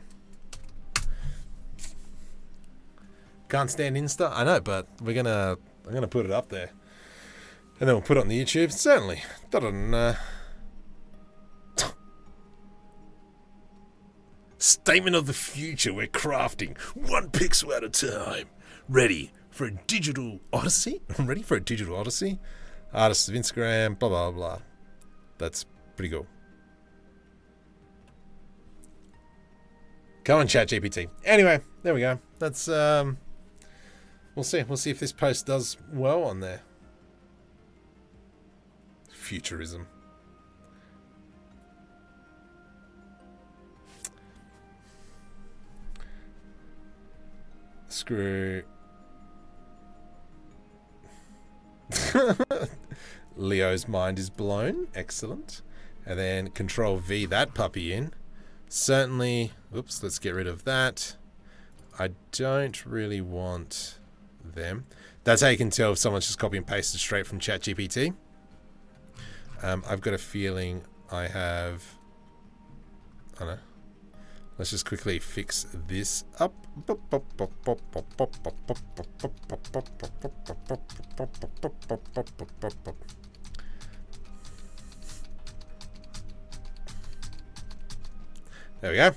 Can't stand Insta? I know, but I'm gonna put it up there. And then we'll put it on the YouTube. Certainly. Statement of the future. We're crafting 1 pixel at a time. Ready for a digital odyssey? Ready for a digital odyssey? Artists of Instagram, blah, blah, blah. That's pretty cool. Come on, ChatGPT. Anyway, there we go. That's, we'll see. We'll see if this post does well on there. Futurism. Screw. Leo's mind is blown. Excellent. And then Control V that puppy in. Certainly. Oops, let's get rid of that. I don't really want them. That's how you can tell if someone's just copy and pasted straight from ChatGPT. I've got a feeling I have... I don't know. Let's just quickly fix this up. There we go.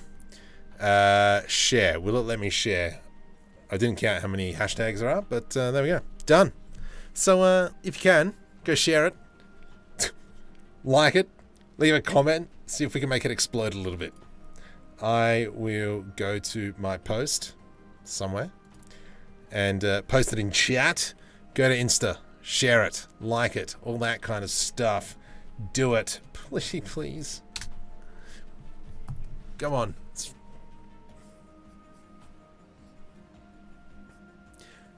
Share. Will it let me share? I didn't count how many hashtags are up, but there we go. Done. So if you can, go share it. Like it. Leave a comment. See if we can make it explode a little bit. I will go to my post somewhere and post it in chat. Go to Insta. Share it. Like it. All that kind of stuff. Do it. Please, please. Come on.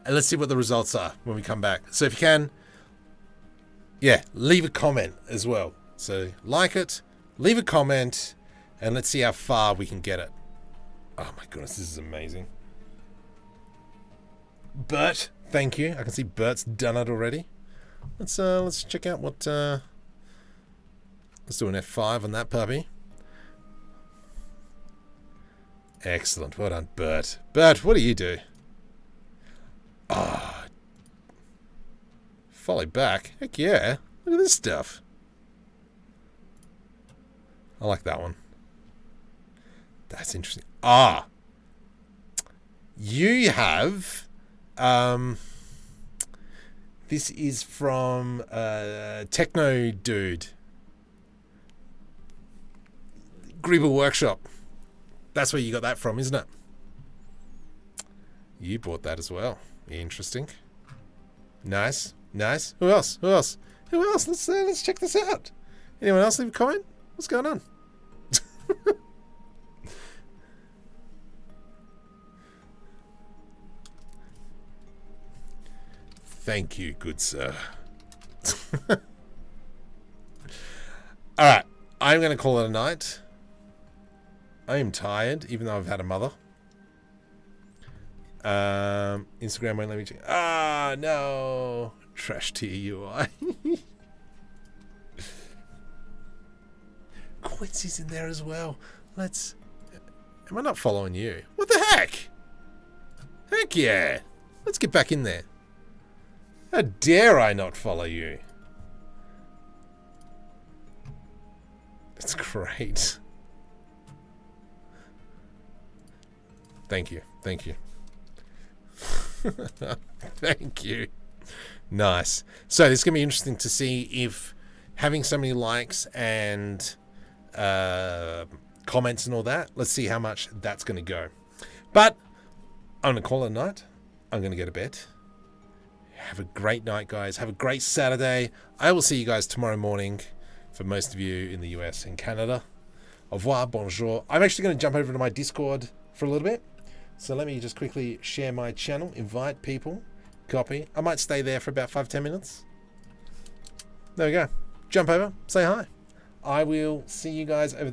And let's see what the results are when we come back. So if you can, yeah, leave a comment as well. So like it, leave a comment, and let's see how far we can get it. Oh my goodness, this is amazing. Bert, thank you. I can see Bert's done it already. Let's check out what let's do an F5 on that puppy. Excellent. Well done, Bert. Bert, what do you do? Ah. Oh. Follow back. Heck yeah. Look at this stuff. I like that one. That's interesting. Ah. You have... this is from Techno Dude. Greeble Workshop. That's where you got that from, isn't it? You bought that as well. Interesting. Nice. Nice. Who else? Who else? Who else? Let's check this out. Anyone else leave a comment? What's going on? Thank you, good sir. Alright. I'm going to call it a night. I am tired, even though I've had a mother. Instagram won't let me check. Ah, no. Trash tier UI. Quincy's in there as well. Let's... Am I not following you? What the heck? Heck yeah. Let's get back in there. How dare I not follow you? That's great. Thank you. Thank you. Thank you. Nice. So this is going to be interesting to see if having so many likes and comments and all that, let's see how much that's going to go. But I'm going to call it a night. I'm going to go to bed. Have a great night, guys. Have a great Saturday. I will see you guys tomorrow morning for most of you in the US and Canada. Au revoir, bonjour. I'm actually going to jump over to my Discord for a little bit. So let me just quickly share my channel, invite people, copy. I might stay there for about 5-10 minutes. There we go. Jump over, say hi. I will see you guys over there.